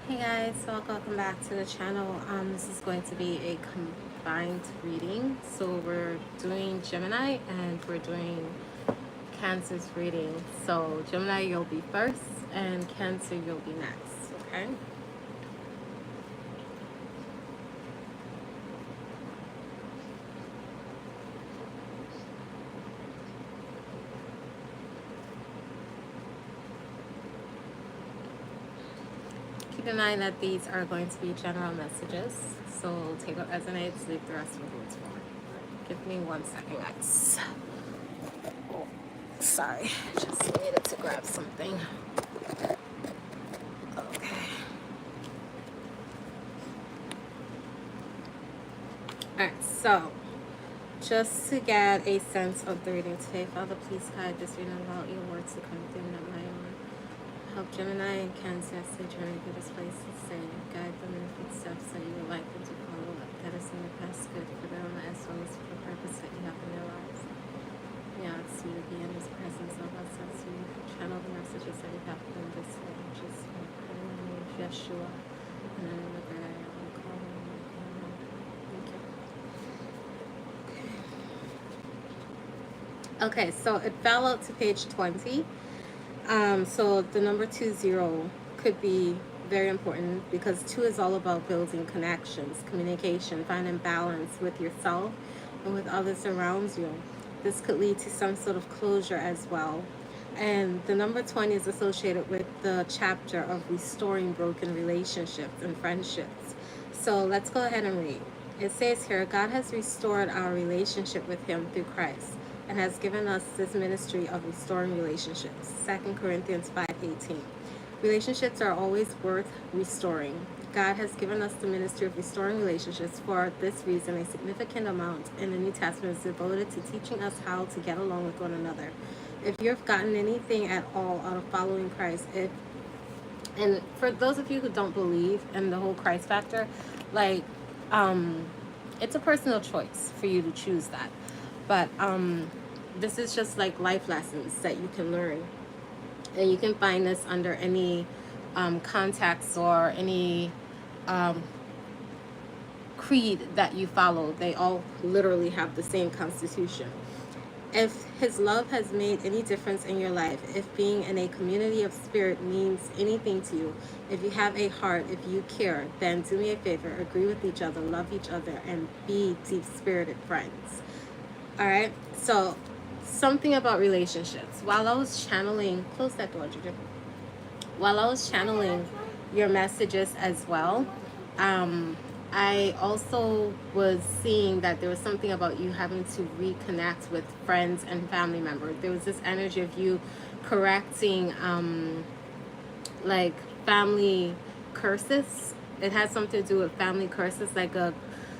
Hey guys, so welcome back to the channel. This is going to be a combined reading. So we're doing Gemini and we're doing Cancer's reading. So Gemini, you'll be first, and Cancer, you'll be next. Okay. Keep in mind that these are going to be general messages. So take what resonates, leave the rest with what's for. Give me 1 second, guys. Oh, sorry, just needed to grab something. Okay. Alright, so just to get a sense of the reading today, Father, please guide this reading, allow your words to come through, not my own. Help Gemini and Cancer as they journey through this place to say, guide them in the footsteps that you would like them to follow, that is in the past good for them as well as for the purpose that you have in their lives. We ask you to be in His presence of us as we channel the messages that you have for them this day. Just in the name of Yeshua, and in the great I am, we call on you. Amen. Thank you. Okay, so it fell out to page 20. So the number 20 could be very important because 2 is all about building connections, communication, finding balance with yourself and with others around you. This could lead to some sort of closure as well. And the number 20 is associated with the chapter of restoring broken relationships and friendships. So let's go ahead and read. It says here, God has restored our relationship with Him through Christ and has given us this ministry of restoring relationships. 2 Corinthians 5:18. Relationships are always worth restoring. God has given us the ministry of restoring relationships. For this reason, a significant amount in the New Testament is devoted to teaching us how to get along with one another. If you've gotten anything at all out of following Christ, and for those of you who don't believe in the whole Christ factor, like, it's a personal choice for you to choose that. But this is just like life lessons that you can learn. And you can find this under any context or any creed that you follow. They all literally have the same constitution. If His love has made any difference in your life, if being in a community of spirit means anything to you, if you have a heart, if you care, then do me a favor, agree with each other, love each other, and be deep-spirited friends. All right, so something about relationships. While I was channeling, close that door, Juju. While I was channeling your messages as well, I also was seeing that there was something about you having to reconnect with friends and family members. There was this energy of you correcting like family curses. It has something to do with family curses, like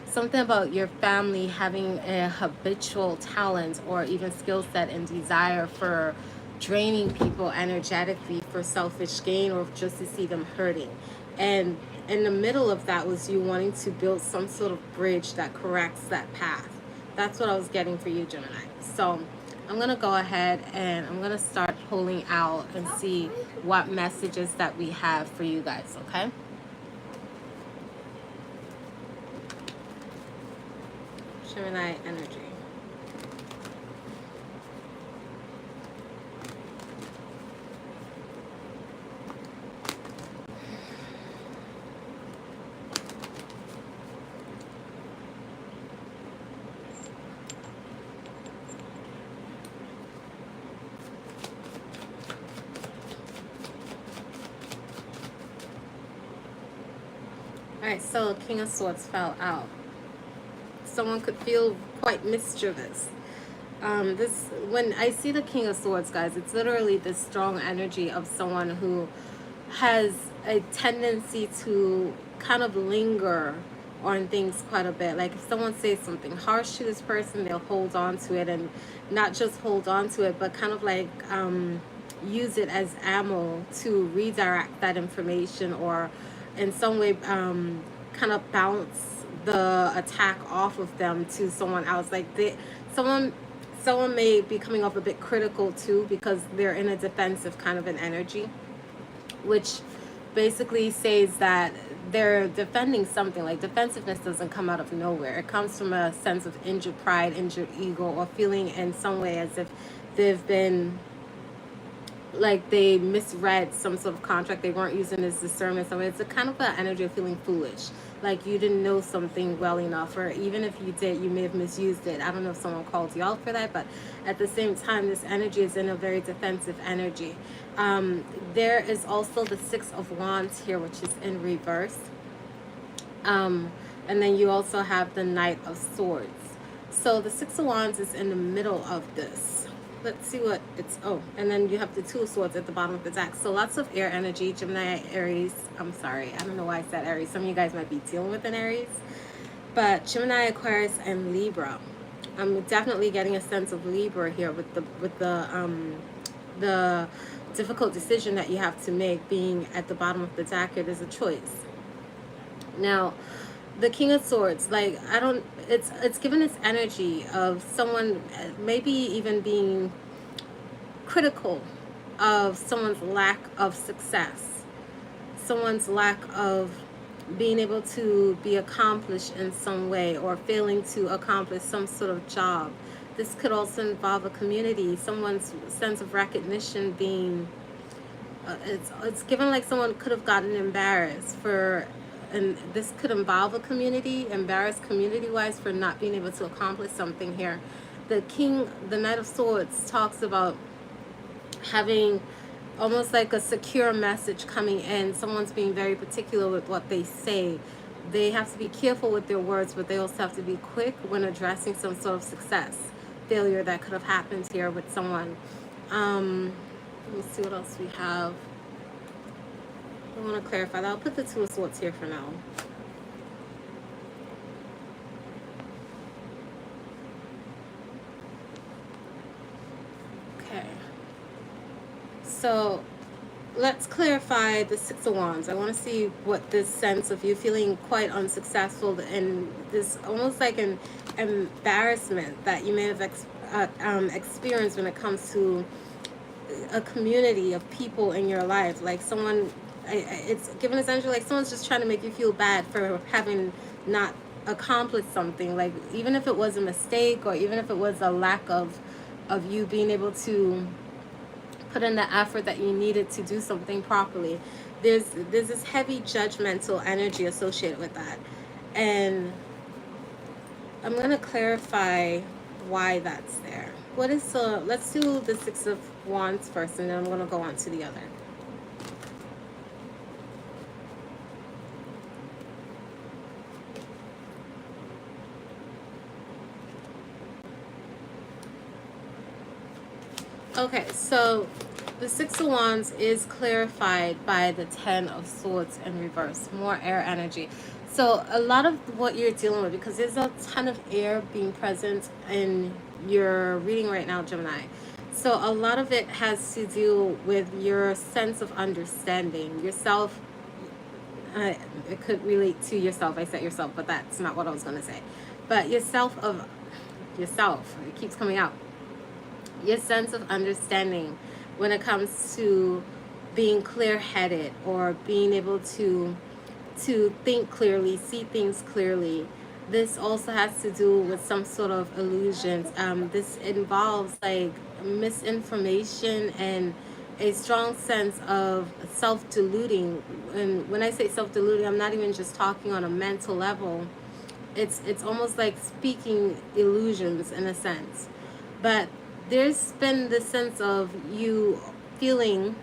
something about your family having a habitual talent or even skill set and desire for draining people energetically for selfish gain or just to see them hurting. And in the middle of that was you wanting to build some sort of bridge that corrects that path. That's what I was getting for you, Gemini. So I'm going to go ahead and I'm going to start pulling out and see what messages that we have for you guys, okay? Gemini energy. Alright, so King of Swords fell out. Someone could feel quite mischievous. When I see the King of Swords, guys, it's literally this strong energy of someone who has a tendency to kind of linger on things quite a bit. Like if someone says something harsh to this person, they'll hold on to it, and not just hold on to it, but kind of like use it as ammo to redirect that information, or in some way kind of bounce the attack off of them to someone else. Like someone may be coming off a bit critical too, because they're in a defensive kind of an energy, which basically says that they're defending something. Like, defensiveness doesn't come out of nowhere. It comes from a sense of injured pride, injured ego, or feeling in some way as if they've been, like, they misread some sort of contract. They weren't using this discernment. So it's a kind of an energy of feeling foolish, like you didn't know something well enough, or even if you did, you may have misused it. I don't know if someone called you out for that, but at the same time, this energy is in a very defensive energy. There is also the Six of Wands here, which is in reverse. And then you also have the Knight of Swords. So the Six of Wands is in the middle of this. Let's see what it's, oh, and then you have the Two of Swords at the bottom of the deck. So lots of air energy, Gemini, Aries. I'm sorry, I don't know why I said Aries. Some of you guys might be dealing with an Aries. But Gemini, Aquarius, and Libra. I'm definitely getting a sense of Libra here with the difficult decision that you have to make being at the bottom of the deck. It is a choice. Now, the King of Swords, like, it's given this energy of someone maybe even being critical of someone's lack of success, someone's lack of being able to be accomplished in some way, or failing to accomplish some sort of job. This could also involve a community, someone's sense of recognition being, it's given like someone could have gotten embarrassed for, and this could involve a community, embarrassed community-wise for not being able to accomplish something here. The Knight of Swords talks about having almost like a secure message coming in. Someone's being very particular with what they say. They have to be careful with their words, but they also have to be quick when addressing some sort of success, failure that could have happened here with someone. Let me see what else we have. I want to clarify that. I'll put the Two of Swords here for now. Okay. So let's clarify the Six of Wands. I want to see what this sense of you feeling quite unsuccessful and this almost like an embarrassment that you may have experienced when it comes to a community of people in your life. Like someone, it's given essentially like someone's just trying to make you feel bad for having not accomplished something. Like even if it was a mistake, or even if it was a lack of you being able to put in the effort that you needed to do something properly, there's this heavy judgmental energy associated with that. And I'm going to clarify why that's there. What is let's do the Six of Wands first, and then I'm going to go on to the other. Okay, so the Six of Wands is clarified by the Ten of Swords in reverse, more air energy. So a lot of what you're dealing with, because there's a ton of air being present in your reading right now, Gemini. So a lot of it has to do with your sense of understanding yourself. It could relate to yourself. I said yourself, but that's not what I was going to say. But yourself, it keeps coming out. Your sense of understanding when it comes to being clear-headed, or being able to think clearly, see things clearly. This also has to do with some sort of illusions. This involves like misinformation and a strong sense of self-deluding. And when I say self-deluding, I'm not even just talking on a mental level. It's almost like speaking illusions in a sense. But there's been this sense of you feeling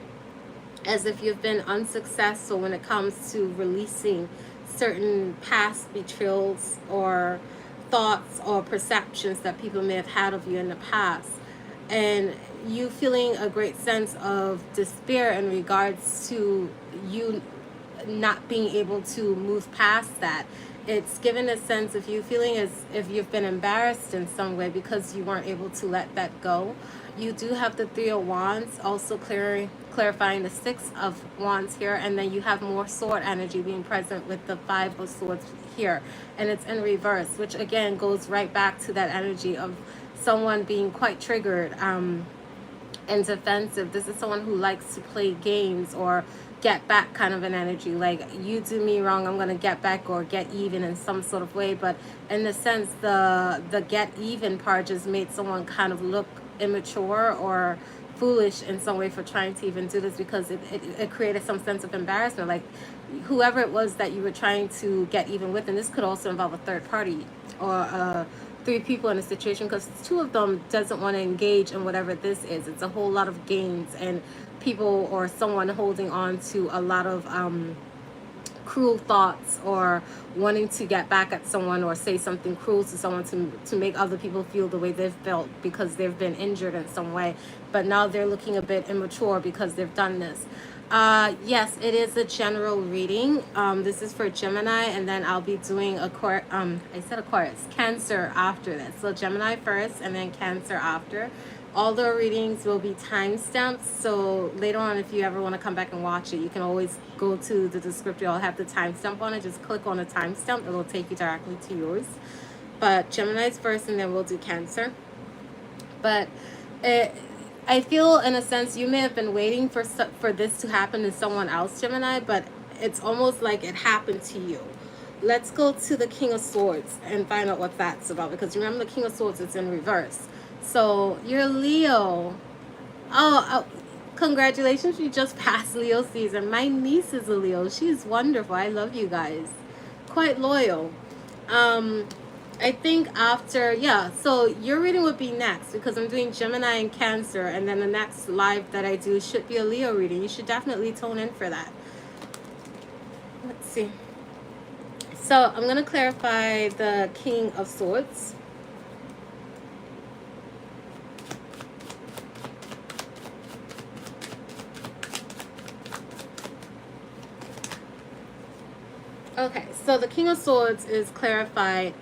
as if you've been unsuccessful when it comes to releasing certain past betrayals or thoughts or perceptions that people may have had of you in the past. And you feeling a great sense of despair in regards to you not being able to move past that. It's given a sense of you feeling as if you've been embarrassed in some way because you weren't able to let that go. You do have the Three of Wands also clarifying the Six of Wands here, and then you have more sword energy being present with the Five of Swords here, and it's in reverse, which again goes right back to that energy of someone being quite triggered and defensive. This is someone who likes to play games or get back kind of an energy, like you do me wrong, I'm gonna get back or get even in some sort of way. But in the sense, the get even part just made someone kind of look immature or foolish in some way for trying to even do this, because it created some sense of embarrassment, like whoever it was that you were trying to get even with. And this could also involve a third party or three people in a situation, because two of them doesn't want to engage in whatever this is. It's a whole lot of gains and people or someone holding on to a lot of cruel thoughts, or wanting to get back at someone or say something cruel to someone to make other people feel the way they've felt because they've been injured in some way. But now they're looking a bit immature because they've done this. Yes, it is a general reading. This is for Gemini, and then I'll be doing Aquarius, Cancer after this. So Gemini first and then Cancer after. All the readings will be timestamped, so later on, if you ever want to come back and watch it, you can always go to the description. I'll have the timestamp on it. Just click on the timestamp. It'll take you directly to yours. But Gemini's first, and then we'll do Cancer. But I feel, in a sense, you may have been waiting for this to happen to someone else, Gemini, but it's almost like it happened to you. Let's go to the King of Swords and find out what that's about, because remember, the King of Swords is in reverse. So you're Leo. Oh, congratulations, you just passed Leo season. My niece is a Leo. She's wonderful. I love you guys. Quite loyal. I think after, yeah, so your reading would be next, because I'm doing Gemini and Cancer, and then the next live that I do should be a Leo reading. You should definitely tune in for that. Let's see. So I'm going to clarify the King of Swords. Okay, so the King of Swords is clarified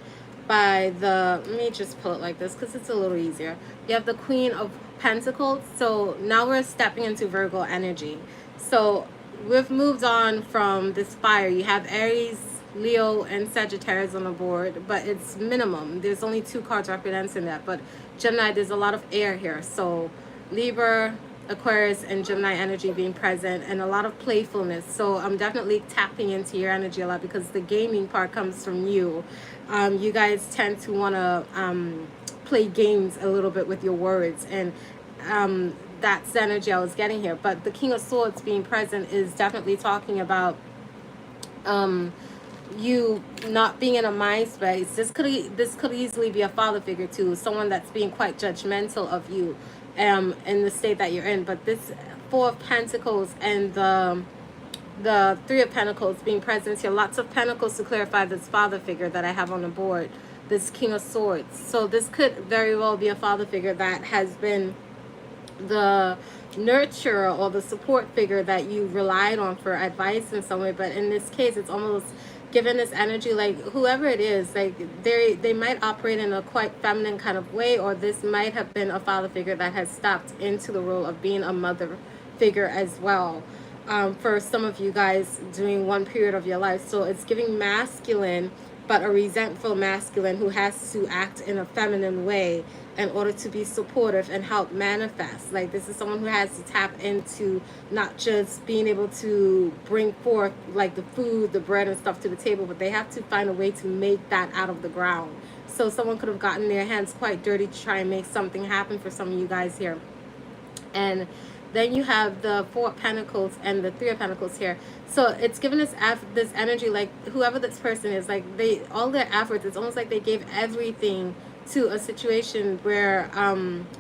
by the, let me just pull it like this because it's a little easier. You have the Queen of Pentacles. So now we're stepping into Virgo energy. So we've moved on from this fire. You have Aries, Leo, and Sagittarius on the board, but it's minimum. There's only 2 cards representing that. But Gemini, there's a lot of air here. So Libra, Aquarius, and Gemini energy being present, and a lot of playfulness. So I'm definitely tapping into your energy a lot, because the gaming part comes from you. You guys tend to want to play games a little bit with your words, and that's the energy I was getting here. But the King of Swords being present is definitely talking about you not being in a mind space. This could easily be a father figure too, someone that's being quite judgmental of you in the state that you're in. But this 4 of Pentacles and the 3 of Pentacles being present here, lots of Pentacles to clarify this father figure that I have on the board, this King of Swords. So this could very well be a father figure that has been the nurturer or the support figure that you relied on for advice in some way. But in this case, it's almost given this energy, like whoever it is, like they might operate in a quite feminine kind of way, or this might have been a father figure that has stepped into the role of being a mother figure as well, for some of you guys during one period of your life. So it's giving masculine, but a resentful masculine who has to act in a feminine way in order to be supportive and help manifest. Like, this is someone who has to tap into not just being able to bring forth like the food, the bread and stuff to the table, but they have to find a way to make that out of the ground. So someone could have gotten their hands quite dirty to try and make something happen for some of you guys here. And then you have the 4 of Pentacles and the 3 of Pentacles here. So it's given us this energy, like whoever this person is, like all their efforts, it's almost like they gave everything to a situation where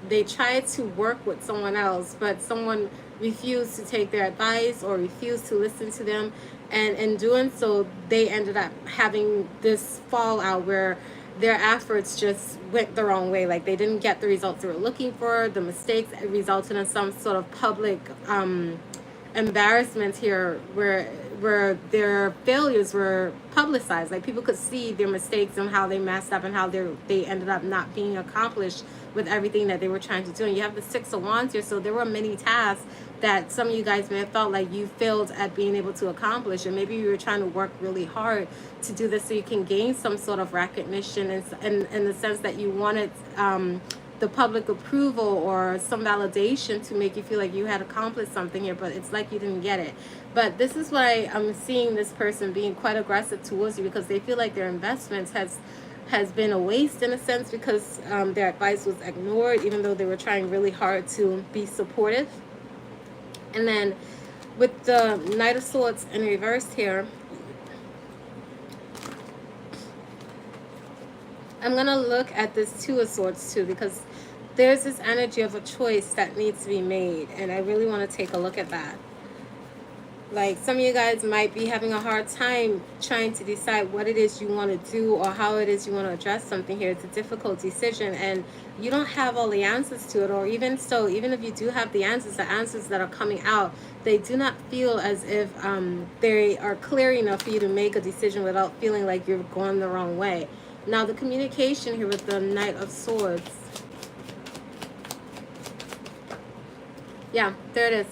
they tried to work with someone else, but someone refused to take their advice or refused to listen to them. And in doing so, they ended up having this fallout where their efforts just went the wrong way. Like, they didn't get the results they were looking for. The mistakes resulted in some sort of public embarrassment here, where their failures were publicized. Like, people could see their mistakes and how they messed up and how they ended up not being accomplished with everything that they were trying to do. And you have the 6 of Wands here, so there were many tasks that some of you guys may have felt like you failed at being able to accomplish, and maybe you were trying to work really hard to do this so you can gain some sort of recognition, and in the sense that you wanted the public approval or some validation to make you feel like you had accomplished something here, but it's like you didn't get it. But this is why I'm seeing this person being quite aggressive towards you, because they feel like their investments has been a waste in a sense, because their advice was ignored, even though they were trying really hard to be supportive. And then with the Knight of Swords in reverse here, I'm going to look at this Two of Swords too, because there's this energy of a choice that needs to be made, and I really want to take a look at that. Like, some of you guys might be having a hard time trying to decide what it is you want to do or how it is you want to address something here. It's a difficult decision, and you don't have all the answers to it. Or even so, even if you do have the answers that are coming out, they do not feel as if they are clear enough for you to make a decision without feeling like you're going the wrong way. Now, the communication here with the Knight of Swords. Yeah, there it is.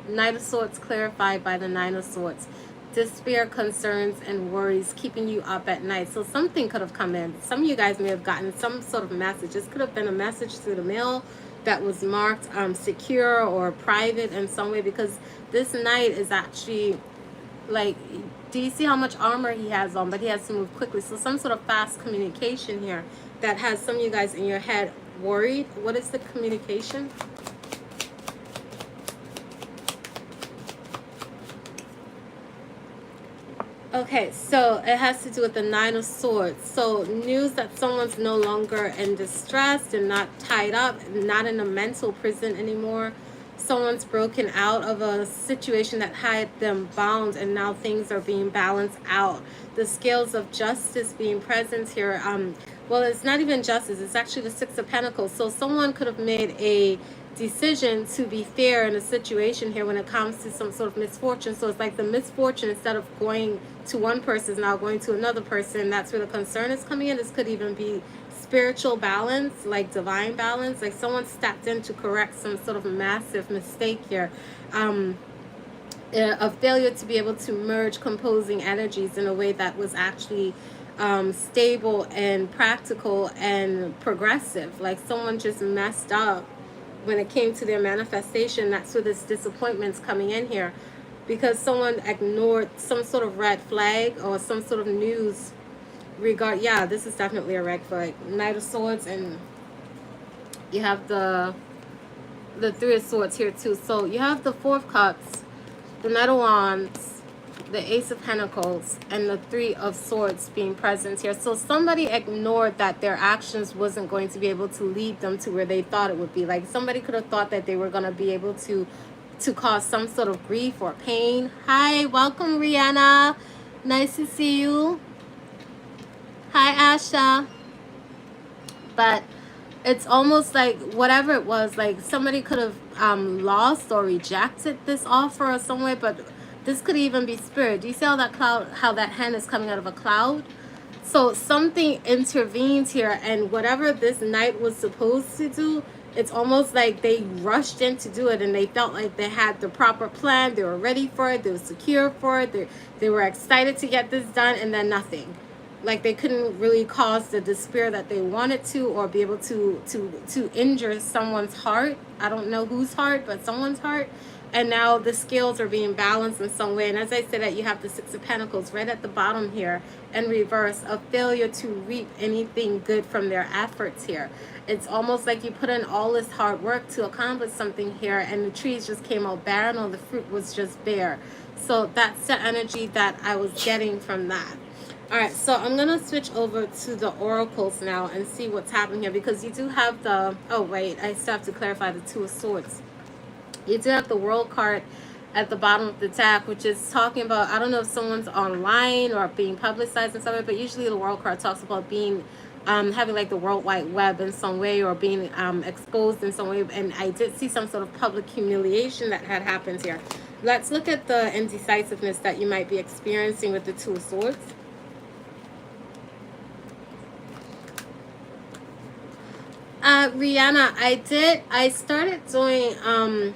Knight of Swords clarified by the Nine of Swords. Despair, concerns, and worries keeping you up at night. So something could have come in. Some of you guys may have gotten some sort of message. This could have been a message through the mail that was marked secure or private in some way, because this knight is actually, like, do you see how much armor he has on? But he has to move quickly. So some sort of fast communication here that has some of you guys in your head worried. What is the communication? Okay, so it has to do with the Nine of Swords. So news that someone's no longer in distress and not tied up, not in a mental prison anymore. Someone's broken out of a situation that had them bound, and now things are being balanced out. The scales of justice being present here. Well, it's not even justice. It's actually the Six of Pentacles. So someone could have made a decision to be fair in a situation here when it comes to some sort of misfortune. So it's like the misfortune, instead of going to one person, is now going to another person. That's where the concern is coming in. This could even be spiritual balance, like divine balance. Like someone stepped in to correct some sort of massive mistake here. A failure to be able to merge composing energies in a way that was actually stable and practical and progressive. Like someone just messed up when it came to their manifestation. That's where this disappointment's coming in here, because someone ignored some sort of red flag or some sort of news regard. Yeah, this is definitely a red flag. Knight of Swords, and you have the Three of Swords here too. So you have the Four of Cups, the Knight of Wands, the Ace of Pentacles, and the Three of Swords being present here. So somebody ignored that their actions wasn't going to be able to lead them to where they thought it would be. Like somebody could have thought that they were going to be able to cause some sort of grief or pain. Hi, welcome Rihanna. Nice to see you. Hi, Asha. But it's almost like whatever it was, like somebody could have lost or rejected this offer or some way, but this could even be spirit. Do you see how that cloud, how that hand is coming out of a cloud? So something intervened here, and whatever this knight was supposed to do, it's almost like they rushed in to do it, and they felt like they had the proper plan. They were ready for it. They were secure for it. They were excited to get this done, and then nothing. Like they couldn't really cause the despair that they wanted to, or be able to injure someone's heart. I don't know whose heart, but someone's heart. And now the scales are being balanced in some way. And as I said, that you have the Six of Pentacles right at the bottom here in reverse, a failure to reap anything good from their efforts here. It's almost like you put in all this hard work to accomplish something here, and the trees just came out barren, or the fruit was just bare. So that's the energy that I was getting from that. All right, so I'm going to switch over to the oracles now and see what's happening here, because you do have the, oh wait, I still have to clarify the Two of Swords. You do have the World card at the bottom of the deck, which is talking about, I don't know if someone's online or being publicized in some way, but usually the World card talks about being, having like the World Wide Web in some way, or being exposed in some way. And I did see some sort of public humiliation that had happened here. Let's look at the indecisiveness that you might be experiencing with the Two of Swords. Rihanna, I started doing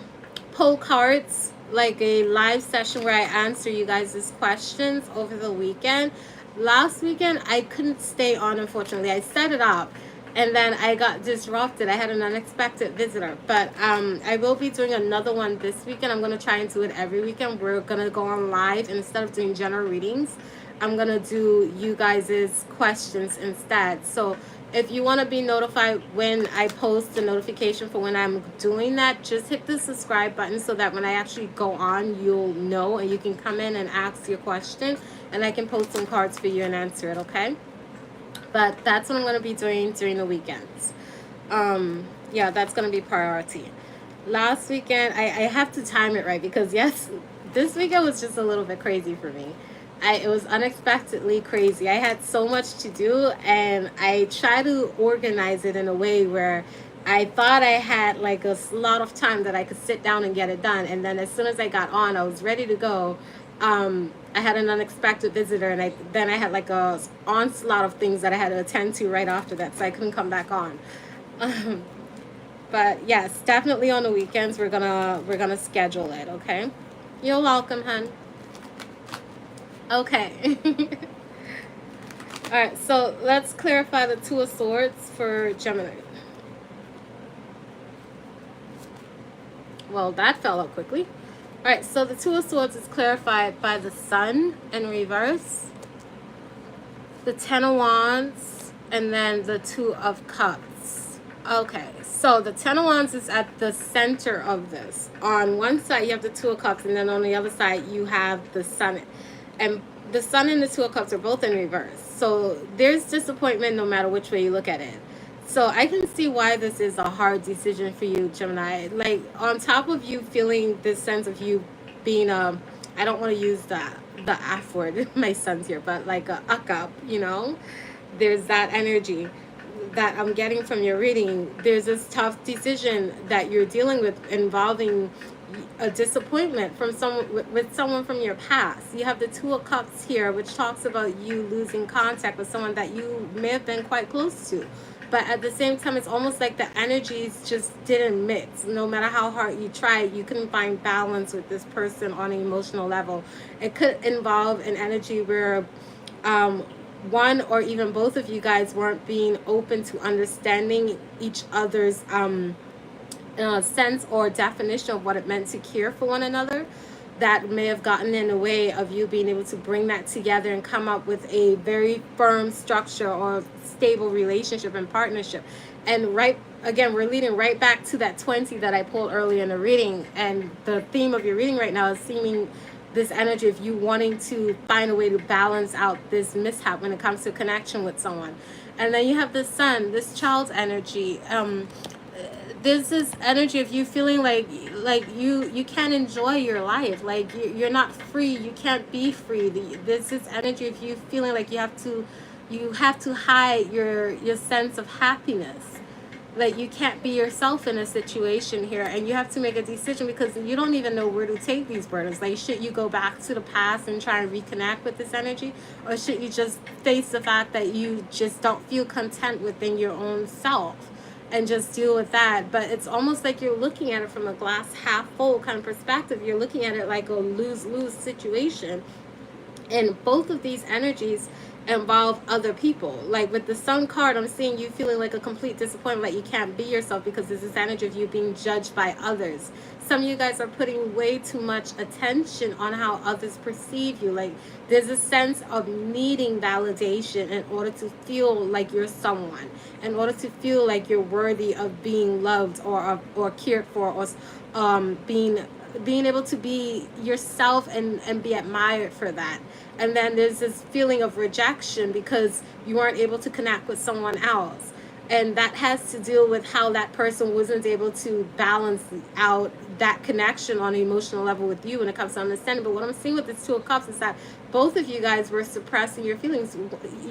poll cards, like a live session where I answer you guys' questions over the weekend. Last weekend I couldn't stay on, unfortunately. I set it up And then I got disrupted. I had an unexpected visitor. But I will be doing another one this weekend. I'm going to try and do it every weekend. We're going to go on live. And instead of doing general readings, I'm going to do you guys' questions instead. So if you want to be notified when I post the notification for when I'm doing that, just hit the subscribe button so that when I actually go on, you'll know and you can come in and ask your question. And I can post some cards for you and answer it, okay? But that's what I'm going to be doing during the weekends. Yeah, that's going to be priority. Last weekend, I have to time it right because, yes, this weekend was just a little bit crazy for me. It was unexpectedly crazy. I had so much to do, and I try to organize it in a way where I thought I had like a lot of time that I could sit down and get it done. And then as soon as I got on, I was ready to go. I had an unexpected visitor, and then I had like a onslaught of things that I had to attend to right after that, so I couldn't come back on. But yes, definitely on the weekends we're gonna schedule it. Okay, you're welcome, hun. Okay. All right, so let's clarify the Two of Swords for Gemini. Well, that fell out quickly. All right, so the Two of Swords is clarified by the Sun in reverse, the Ten of Wands, and then the Two of Cups. Okay, so the Ten of Wands is at the center of this. On one side, you have the Two of Cups, and then on the other side, you have the Sun. And the Sun and the Two of Cups are both in reverse. So there's disappointment no matter which way you look at it. So I can see why this is a hard decision for you, Gemini. Like, on top of you feeling this sense of you being I don't want to use the F word, my son's here, but like a up, you know? There's that energy that I'm getting from your reading. There's this tough decision that you're dealing with involving a disappointment from someone from your past. You have the Two of Cups here, which talks about you losing contact with someone that you may have been quite close to. But at the same time, it's almost like the energies just didn't mix. No matter how hard you tried, you couldn't find balance with this person on an emotional level. It could involve an energy where one or even both of you guys weren't being open to understanding each other's sense or definition of what it meant to care for one another. That may have gotten in the way of you being able to bring that together and come up with a very firm structure or stable relationship and partnership. And right, again, we're leading right back to that 20 that I pulled earlier in the reading. And the theme of your reading right now is seeming this energy of you wanting to find a way to balance out this mishap when it comes to connection with someone. And then you have the Sun, this child's energy. There's this energy of you feeling like you can't enjoy your life, like you're not free, you can't be free. There's this energy of you feeling like you have to hide your sense of happiness, like you can't be yourself in a situation here, and you have to make a decision because you don't even know where to take these burdens. Like, should you go back to the past and try and reconnect with this energy, or should you just face the fact that you just don't feel content within your own self and just deal with that? But it's almost like you're looking at it from a glass half full kind of perspective. You're looking at it like a lose-lose situation. And both of these energies involve other people. Like with the Sun card, I'm seeing you feeling like a complete disappointment, like you can't be yourself because there's this energy of you being judged by others. Some of you guys are putting way too much attention on how others perceive you. Like there's a sense of needing validation in order to feel like you're someone, in order to feel like you're worthy of being loved or cared for, or being able to be yourself and be admired for that. And then there's this feeling of rejection because you weren't able to connect with someone else. And that has to deal with how that person wasn't able to balance out that connection on an emotional level with you when it comes to understanding. But what I'm seeing with this Two of Cups is that both of you guys were suppressing your feelings.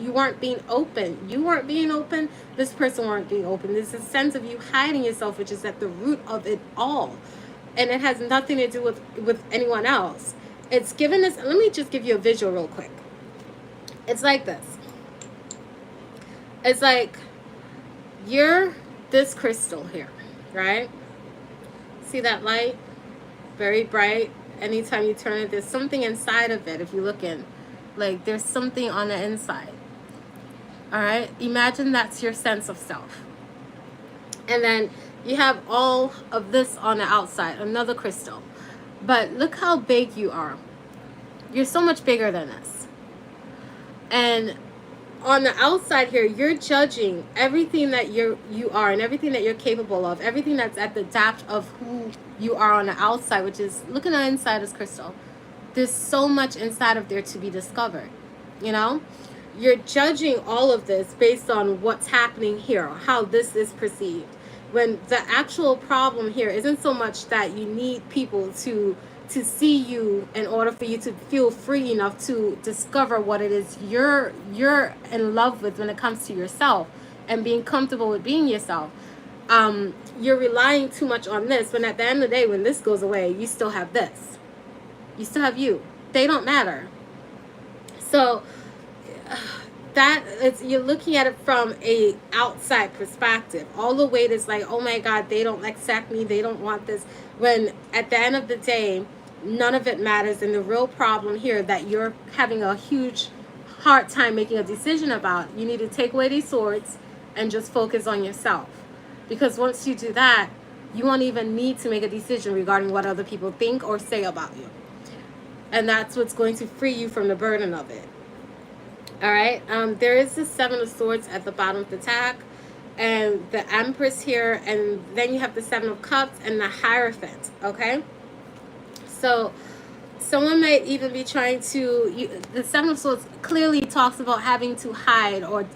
You weren't being open. You weren't being open. This person weren't being open. There's a sense of you hiding yourself, which is at the root of it all. And it has nothing to do with anyone else. It's given this, let me just give you a visual real quick. It's like this. It's like you're this crystal here, right? See that light? Very bright. Anytime you turn it, there's something inside of it. If you look in, like there's something on the inside. All All right, imagine that's your sense of self. And then you have all of this on the outside, another crystal. But look how big you are. You're so much bigger than this. And on the outside here, you're judging everything that you are and everything that you're capable of, everything that's at the depth of who you are on the outside, which is, look at the inside as crystal. There's so much inside of there to be discovered, you know? You're judging all of this based on what's happening here, how this is perceived. When the actual problem here isn't so much that you need people to see you in order for you to feel free enough to discover what it is you're in love with when it comes to yourself and being comfortable with being yourself. You're relying too much on this, when at the end of the day, when this goes away, you still have this. You still have you. They don't matter. So that is, you're looking at it from a outside perspective. All the weight is like, oh my God, they don't accept me, they don't want this. When at the end of the day, none of it matters. And the real problem here that you're having a huge hard time making a decision about, you need to take away these swords and just focus on yourself. Because once you do that, you won't even need to make a decision regarding what other people think or say about you. And that's what's going to free you from the burden of it. All right, there is the Seven of Swords at the bottom of the deck, and the Empress here, and then you have the Seven of Cups and the Hierophant. Okay, so someone might even be trying to, the Seven of Swords clearly talks about having to hide or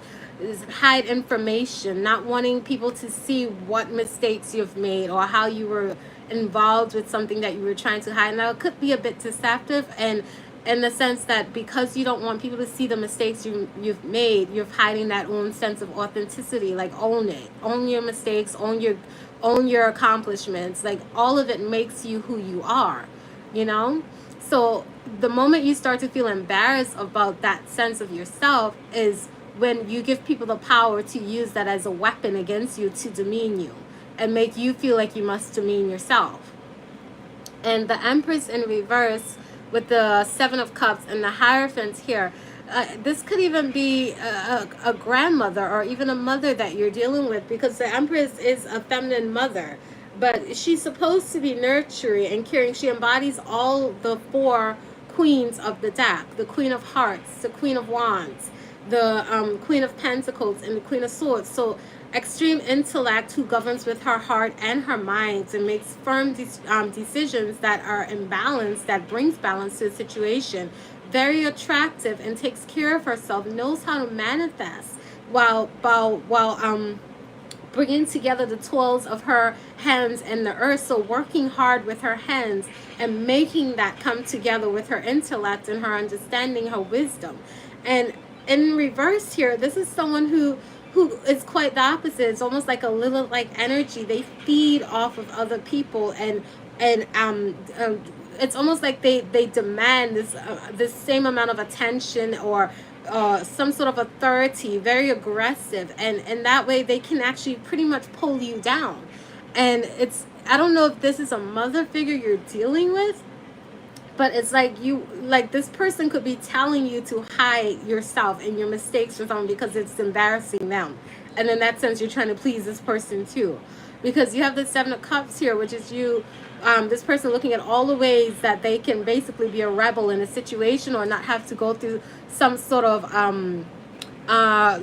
hide information, not wanting people to see what mistakes you've made or how you were involved with something that you were trying to hide. Now, it could be a bit deceptive, and in the sense that because you don't want people to see the mistakes you've made, you're hiding that own sense of authenticity. Like, own it, own your mistakes, own your accomplishments. Like, all of it makes you who you are, you know. So the moment you start to feel embarrassed about that sense of yourself is when you give people the power to use that as a weapon against you to demean you and make you feel like you must demean yourself. And the Empress in reverse with the Seven of Cups and the Hierophant here, this could even be a grandmother or even a mother that you're dealing with, because the Empress is a feminine mother, but she's supposed to be nurturing and caring. She embodies all the four queens of the deck: the Queen of Hearts, the Queen of Wands, the Queen of Pentacles, and the Queen of Swords. So extreme intellect who governs with her heart and her mind and makes firm decisions that are in balance, that brings balance to the situation. Very attractive and takes care of herself, knows how to manifest while bringing together the tools of her hands and the earth. So working hard with her hands and making that come together with her intellect and her understanding, her wisdom. And in reverse here, this is someone who is quite the opposite. It's almost like a little like energy. They feed off of other people, and it's almost like they demand this same amount of attention or some sort of authority, very aggressive, and in that way they can actually pretty much pull you down. And it's, I don't know if this is a mother figure you're dealing with, but it's like this person could be telling you to hide yourself and your mistakes from them because it's embarrassing them. And in that sense, you're trying to please this person too. Because you have the Seven of Cups here, which is you, this person looking at all the ways that they can basically be a rebel in a situation or not have to go through some sort of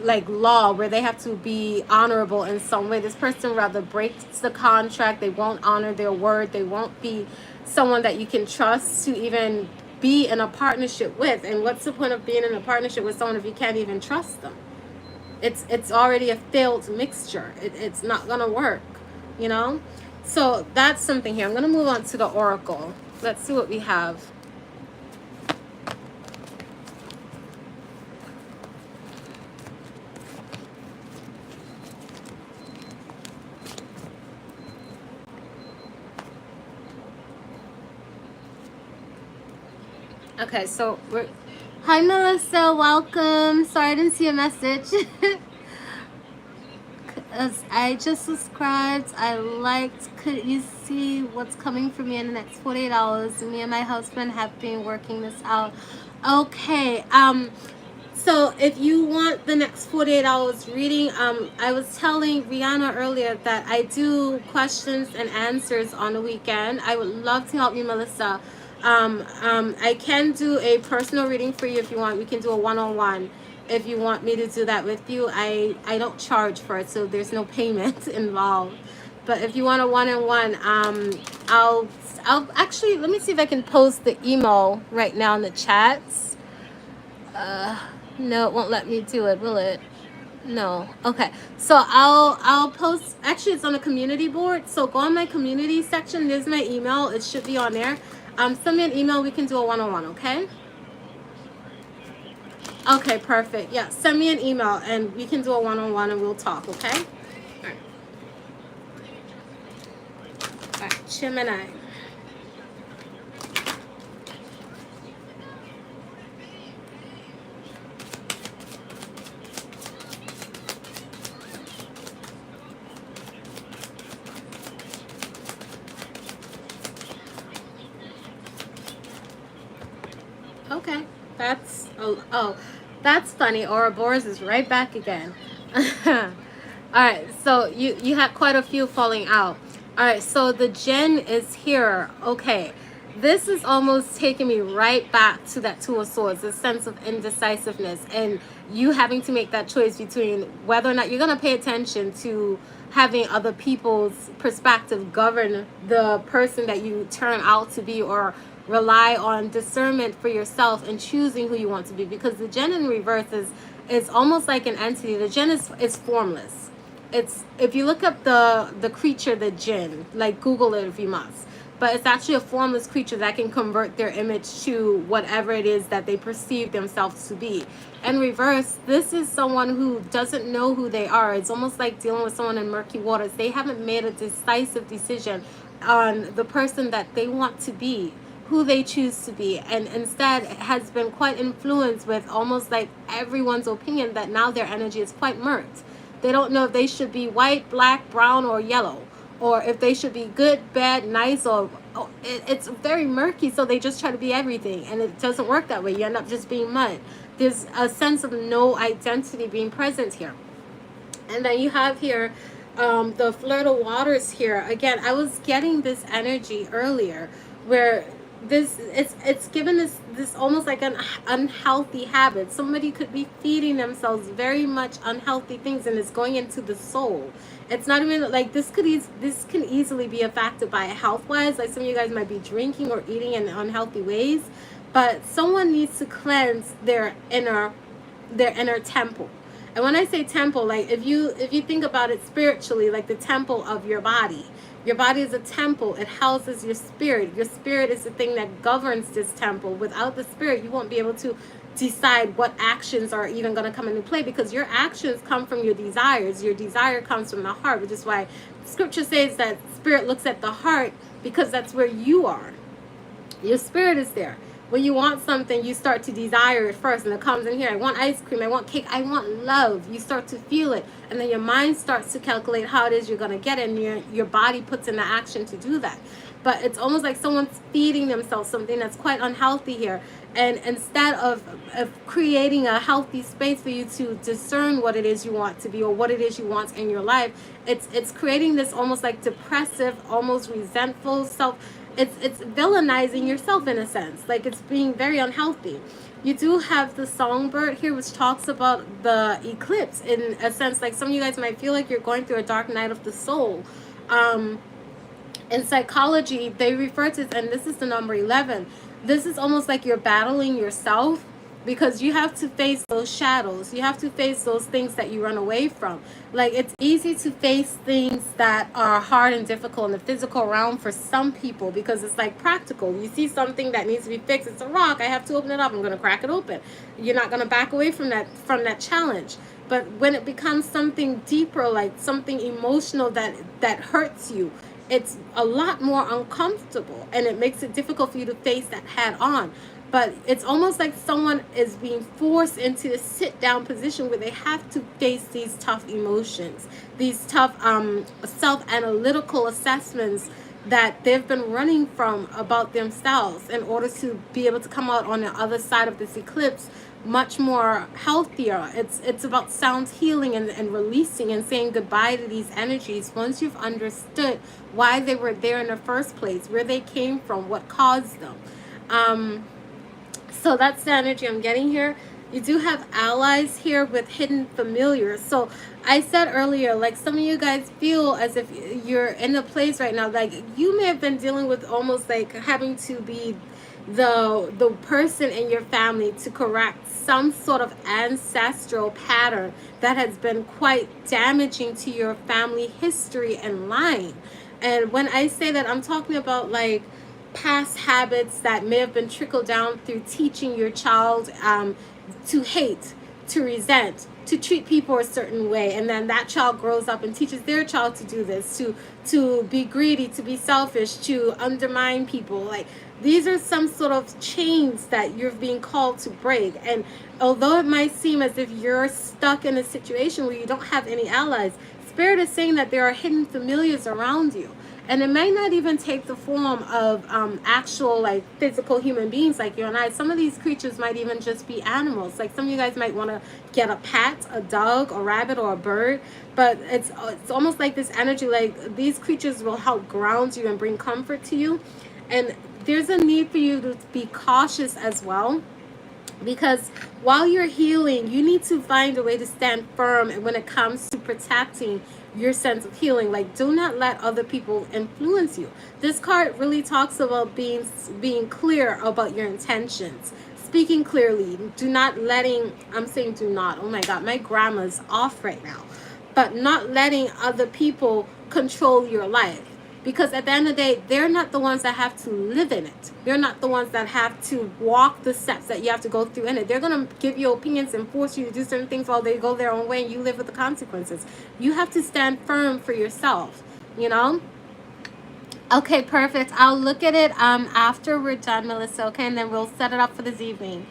like law where they have to be honorable in some way. This person rather breaks the contract. They won't honor their word. They won't be someone that you can trust to even be in a partnership with. And what's the point of being in a partnership with someone if you can't even trust them? It's already a failed mixture. It's not gonna work, you know. So that's something here. I'm gonna move on to the oracle. Let's see what we have. Okay, so we're... Hi, Melissa. Welcome. Sorry I didn't see a message. As I just subscribed. I liked. Could you see what's coming for me in the next 48 hours? Me and my husband have been working this out. Okay. So if you want the next 48 hours reading, I was telling Rihanna earlier that I do questions and answers on the weekend. I would love to help you, Melissa. I can do a personal reading for you if you want. We can do a one-on-one if you want me to do that with you. I don't charge for it, so there's no payment involved. But if you want a one-on-one, I'll actually, let me see if I can post the email right now in the chats. No, it won't let me do it, will it? No. Okay. So I'll post, actually it's on a community board. So go on my community section. There's my email. It should be on there. Send me an email. We can do a one-on-one, okay? Okay, perfect. Yeah, send me an email and we can do a one-on-one and we'll talk, okay? All right, Gemini. Okay, that's that's funny. Ouroboros is right back again. All right, so you had quite a few falling out. All right, so the Jinn is here. Okay, this is almost taking me right back to that Two of Swords, the sense of indecisiveness, and you having to make that choice between whether or not you're gonna pay attention to having other people's perspective govern the person that you turn out to be, or rely on discernment for yourself and choosing who you want to be. Because the Jinn in reverse is almost like an entity. The Jinn is formless. It's, if you look up the creature, the Jinn, like Google it if you must, but it's actually a formless creature that can convert their image to whatever it is that they perceive themselves to be. In reverse, this is someone who doesn't know who they are. It's almost like dealing with someone in murky waters. They haven't made a decisive decision on the person that they want to be, who they choose to be, and instead has been quite influenced with almost like everyone's opinion that now their energy is quite murked. They don't know if they should be white, black, brown, or yellow, or if they should be good, bad, nice, or it's very murky. So they just try to be everything, and it doesn't work that way. You end up just being mud. There's a sense of no identity being present here. And then you have here the flirt of waters here. Again, I was getting this energy earlier where this it's given this almost like an unhealthy habit. Somebody could be feeding themselves very much unhealthy things, and it's going into the soul. It's not even like this can easily be a factor by health wise. Like some of you guys might be drinking or eating in unhealthy ways, but someone needs to cleanse their inner temple. And when I say temple, like if you think about it spiritually, like the temple of your body. Your body is a temple. It houses your spirit. Your spirit is the thing that governs this temple. Without the spirit, you won't be able to decide what actions are even going to come into play, because your actions come from your desires. Your desire comes from the heart, which is why scripture says that spirit looks at the heart, because that's where you are. Your spirit is there. When you want something, you start to desire it first, and it comes in here. I want ice cream, I want cake, I want love. You start to feel it, and then your mind starts to calculate how it is you're going to get it, and your body puts in the action to do that. But it's almost like someone's feeding themselves something that's quite unhealthy here. And instead of creating a healthy space for you to discern what it is you want to be, or what it is you want in your life, it's creating this almost like depressive, almost resentful it's villainizing yourself in a sense. Like it's being very unhealthy. You do have the songbird here, which talks about the eclipse in a sense. Like some of you guys might feel like you're going through a dark night of the soul. In psychology, they refer to it, and this is the number 11. This is almost like you're battling yourself, because you have to face those shadows. You have to face those things that you run away from. Like it's easy to face things that are hard and difficult in the physical realm for some people, because it's like practical. You see something that needs to be fixed. It's a rock. I have to open it up. I'm going to crack it open. You're not going to back away from that challenge. But when it becomes something deeper, like something emotional that hurts you, it's a lot more uncomfortable, and it makes it difficult for you to face that head on. But it's almost like someone is being forced into a sit-down position where they have to face these tough emotions, these tough self-analytical assessments that they've been running from about themselves, in order to be able to come out on the other side of this eclipse much more healthier. It's about sound healing and releasing and saying goodbye to these energies once you've understood why they were there in the first place, where they came from, what caused them. So that's the energy I'm getting here. You do have allies here with hidden familiars. So I said earlier, like, some of you guys feel as if you're in a place right now, like you may have been dealing with almost like having to be the person in your family to correct some sort of ancestral pattern that has been quite damaging to your family history and line. And when I say that, I'm talking about like past habits that may have been trickled down through teaching your child to hate, to resent, to treat people a certain way, and then that child grows up and teaches their child to do this, to be greedy, to be selfish, to undermine people. Like, these are some sort of chains that you're being called to break. And although it might seem as if you're stuck in a situation where you don't have any allies, Spirit is saying that there are hidden familiars around you. And it may not even take the form of actual, like, physical human beings like you and I. Some of these creatures might even just be animals. Like, some of you guys might want to get a pet, a dog, a rabbit, or a bird. But it's almost like this energy, like, these creatures will help ground you and bring comfort to you. And there's a need for you to be cautious as well. Because while you're healing, you need to find a way to stand firm when it comes to protecting your sense of healing. Like, do not let other people influence you. This card really talks about being clear about your intentions, speaking clearly. Do not letting, I'm saying do not, oh my God, my grammar's off right now, but not letting other people control your life. Because at the end of the day, they're not the ones that have to live in it. They're not the ones that have to walk the steps that you have to go through in it. They're going to give you opinions and force you to do certain things while they go their own way and you live with the consequences. You have to stand firm for yourself, you know? Okay, perfect. I'll look at it after we're done, Melissa, okay? And then we'll set it up for this evening.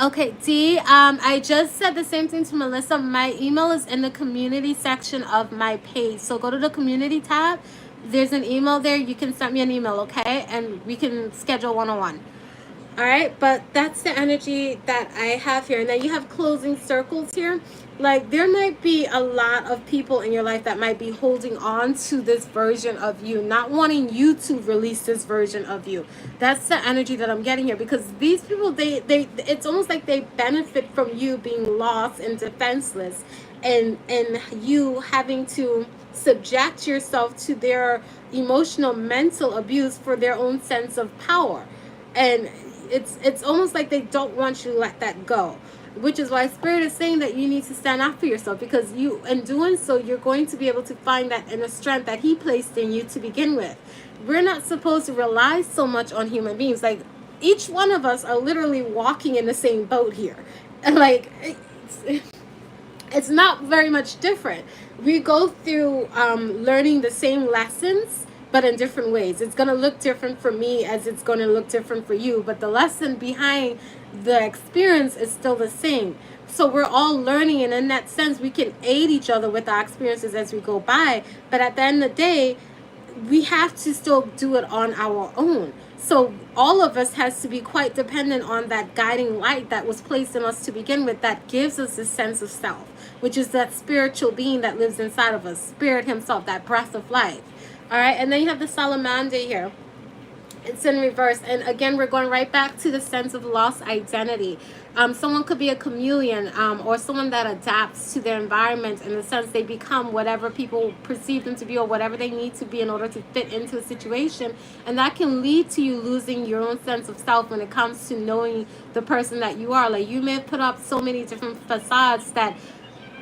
Okay, D, I just said the same thing to Melissa. My email is in the community section of my page. So go to the community tab. There's an email there. You can send me an email, okay? And we can schedule one-on-one. All right, but that's the energy that I have here. And then you have closing circles here. Like, there might be a lot of people in your life that might be holding on to this version of you, not wanting you to release this version of you. That's the energy that I'm getting here, because these people, they it's almost like they benefit from you being lost and defenseless, and you having to subject yourself to their emotional, mental abuse for their own sense of power. And it's almost like they don't want you to let that go. Which is why Spirit is saying that you need to stand up for yourself, because you, in doing so, you're going to be able to find that inner strength that He placed in you to begin with. We're not supposed to rely so much on human beings. Like, each one of us are literally walking in the same boat here. And like, it's not very much different. We go through learning the same lessons, but in different ways. It's going to look different for me as it's going to look different for you, but the lesson behind the experience is still the same. So we're all learning, and in that sense, we can aid each other with our experiences as we go by. But at the end of the day, we have to still do it on our own. So all of us has to be quite dependent on that guiding light that was placed in us to begin with, that gives us a sense of self, which is that spiritual being that lives inside of us, Spirit Himself, that breath of life. All right, and then you have the salamander here. It's in reverse, and again, we're going right back to the sense of lost identity. Someone could be a chameleon, or someone that adapts to their environment, in the sense they become whatever people perceive them to be, or whatever they need to be in order to fit into a situation. And that can lead to you losing your own sense of self when it comes to knowing the person that you are. Like, you may have put up so many different facades that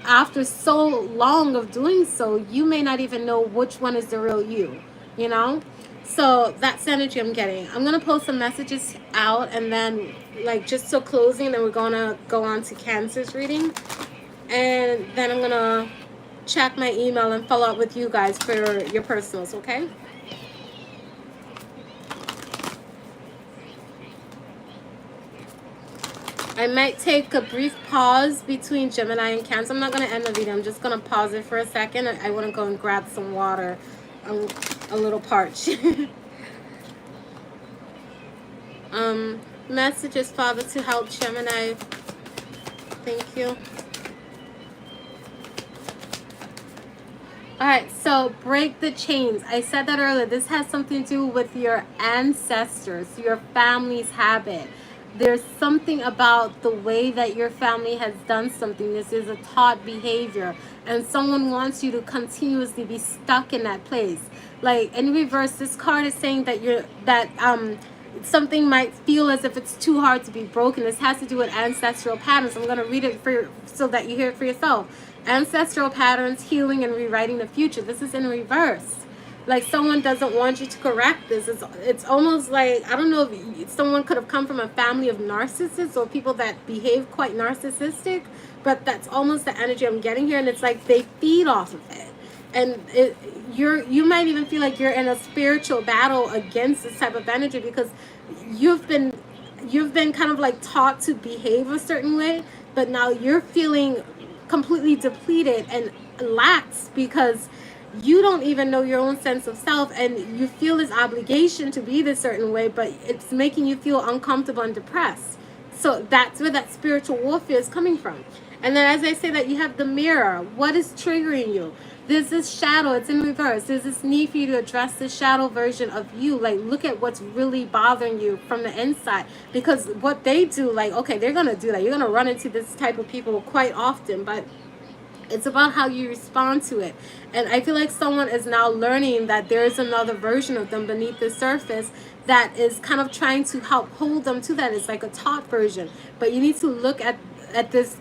after so long of doing so, you may not even know which one is the real you, you know? So that's the energy I'm getting. I'm going to post some messages out, and then, like, just so closing, then we're going to go on to Cancer's reading. And then I'm going to check my email and follow up with you guys for your personals, okay? I might take a brief pause between Gemini and Cancer. I'm not going to end the video. I'm just going to pause it for a second. I want to go and grab some water. I'm a little parched. Messages, Father, to help Gemini. Thank you. All right, so break the chains. I said that earlier. This has something to do with your ancestors, your family's habit. There's something about the way that your family has done something. This is a taught behavior, and someone wants you to continuously be stuck in that place. Like in reverse, this card is saying that something might feel as if it's too hard to be broken. This has to do with ancestral patterns. I'm going to read it so that you hear it for yourself. Ancestral patterns, healing, and rewriting the future. This is in reverse. Like someone doesn't want you to correct this. It's almost like, I don't know if someone could have come from a family of narcissists or people that behave quite narcissistic, but that's almost the energy I'm getting here. And it's like they feed off of it. And you might even feel like you're in a spiritual battle against this type of energy, because you've been kind of like taught to behave a certain way, but now you're feeling completely depleted and lax because you don't even know your own sense of self, and you feel this obligation to be this certain way, but it's making you feel uncomfortable and depressed. So that's where that spiritual warfare is coming from. And then as I say that, you have the mirror. What is triggering you? There's this shadow. It's in reverse. There's this need for you to address the shadow version of you. Like, look at what's really bothering you from the inside. Because what they do, like, okay, they're going to do that. You're going to run into this type of people quite often. But it's about how you respond to it. And I feel like someone is now learning that there is another version of them beneath the surface that is kind of trying to help hold them to that. It's like a taught version. But you need to look at this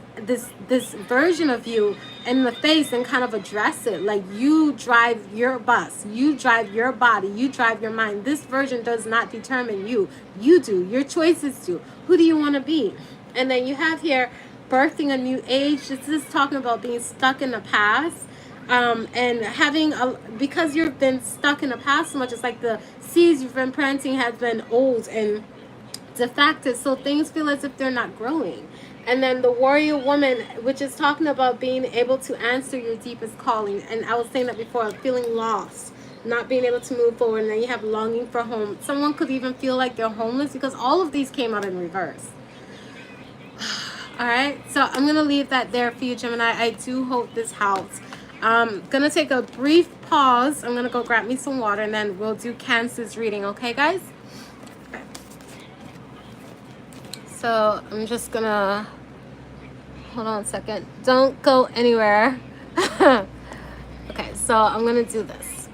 version of you in the face and kind of address it. Like, you drive your bus, you drive your body, you drive your mind. This version does not determine you. You do. Your choices do. Who do you want to be? And then you have here birthing a new age. This is talking about being stuck in the past, and having because you've been stuck in the past so much. It's like the seeds you've been planting has been old and defective, so things feel as if they're not growing. And then the warrior woman, which is talking about being able to answer your deepest calling. And I was saying that before, feeling lost, not being able to move forward. And then you have longing for home. Someone could even feel like they're homeless, because all of these came out in reverse. All right, so I'm going to leave that there for you, Gemini. I do hope this helps. I'm going to take a brief pause. I'm going to go grab me some water, and then we'll do Cancer's reading. Okay, guys? Okay. So I'm just going to... Hold on a second. Don't go anywhere. Okay, so I'm going to do this.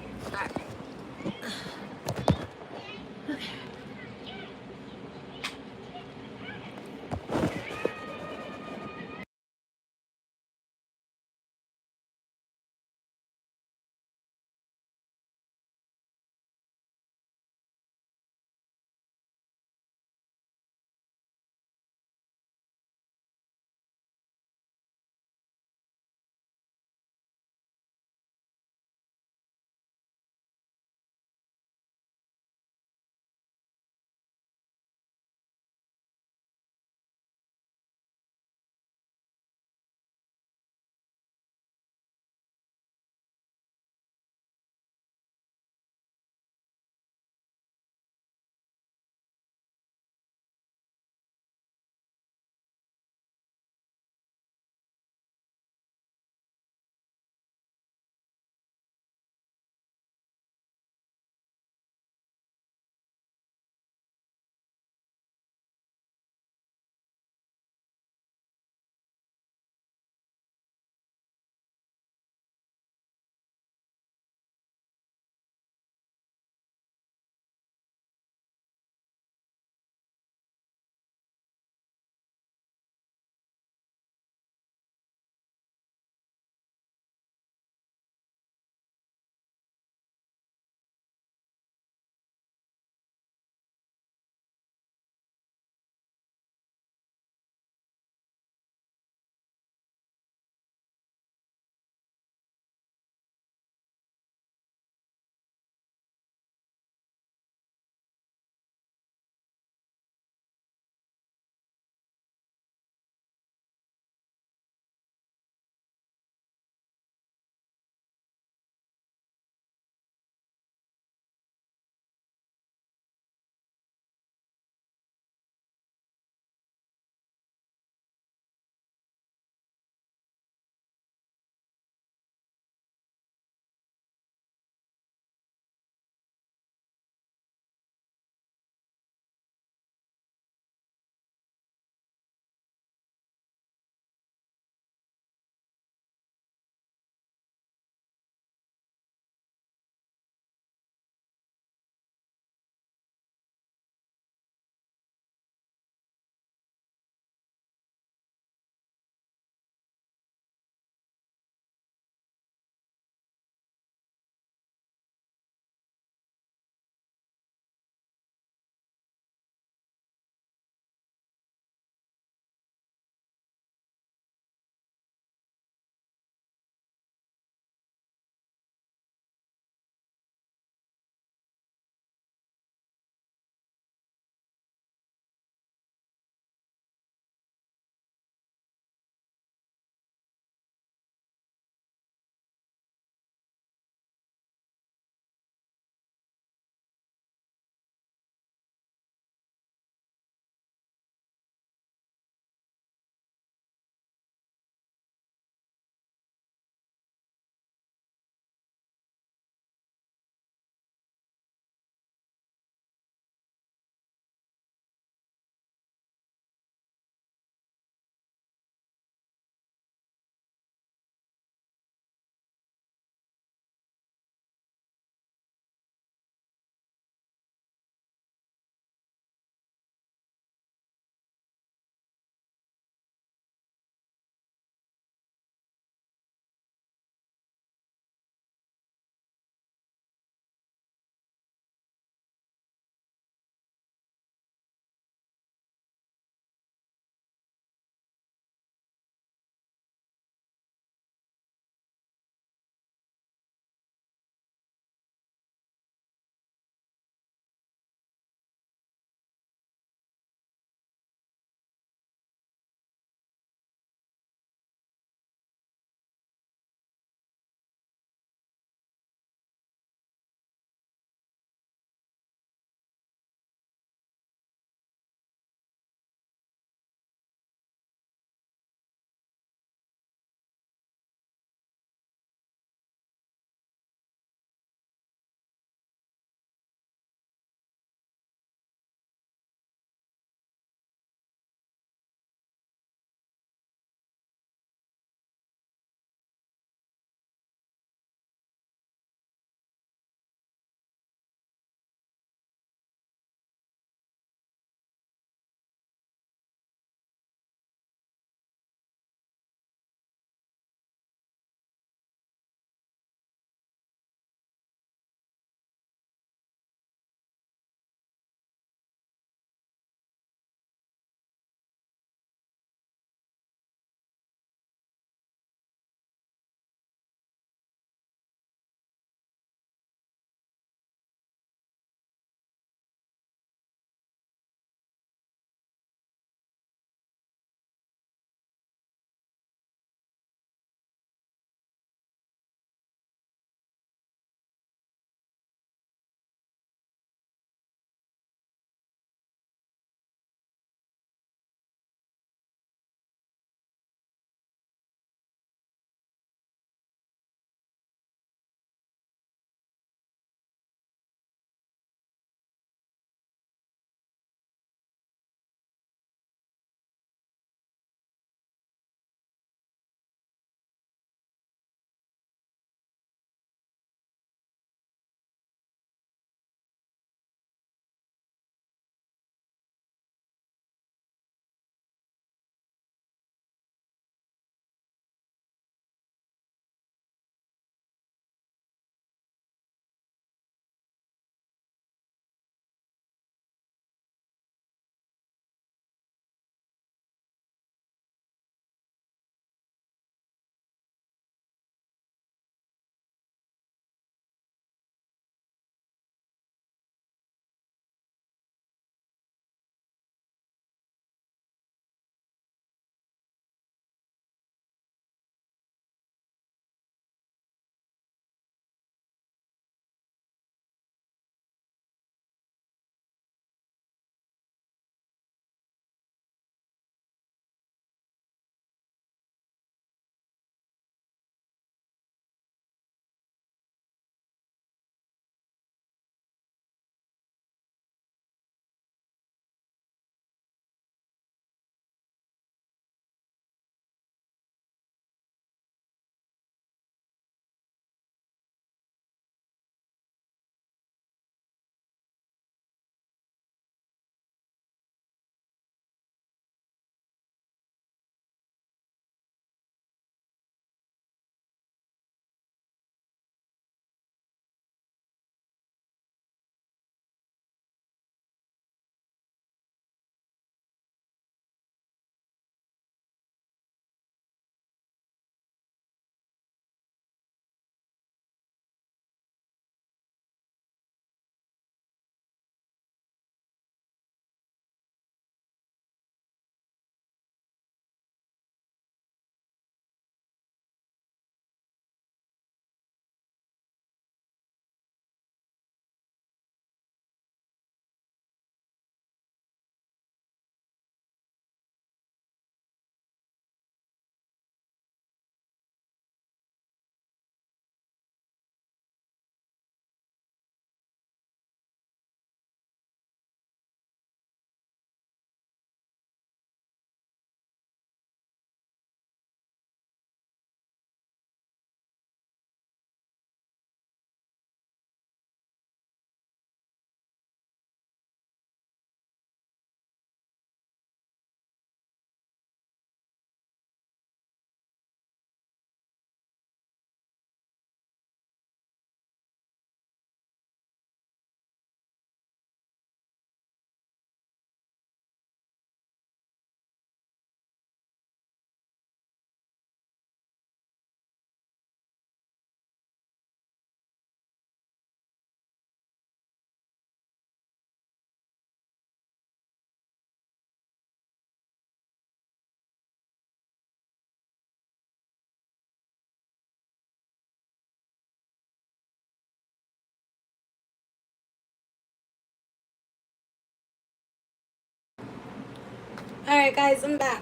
All right, guys, I'm back.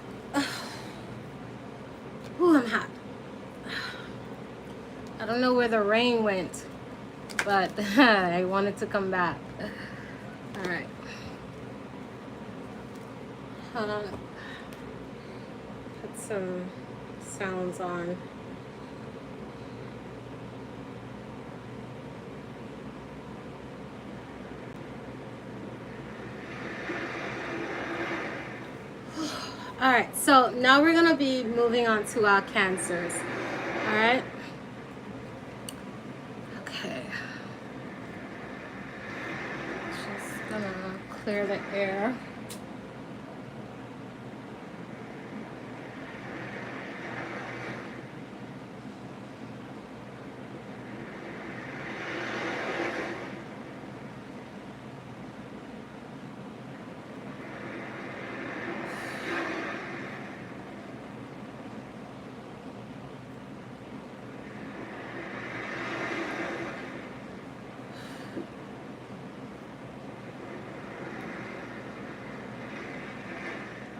Ooh, I'm hot. I don't know where the rain went, but I wanted to come back. All right. Hold on. Put some sounds on. All right, so now we're gonna be moving on to our cancers. All right. Okay. Just gonna clear the air.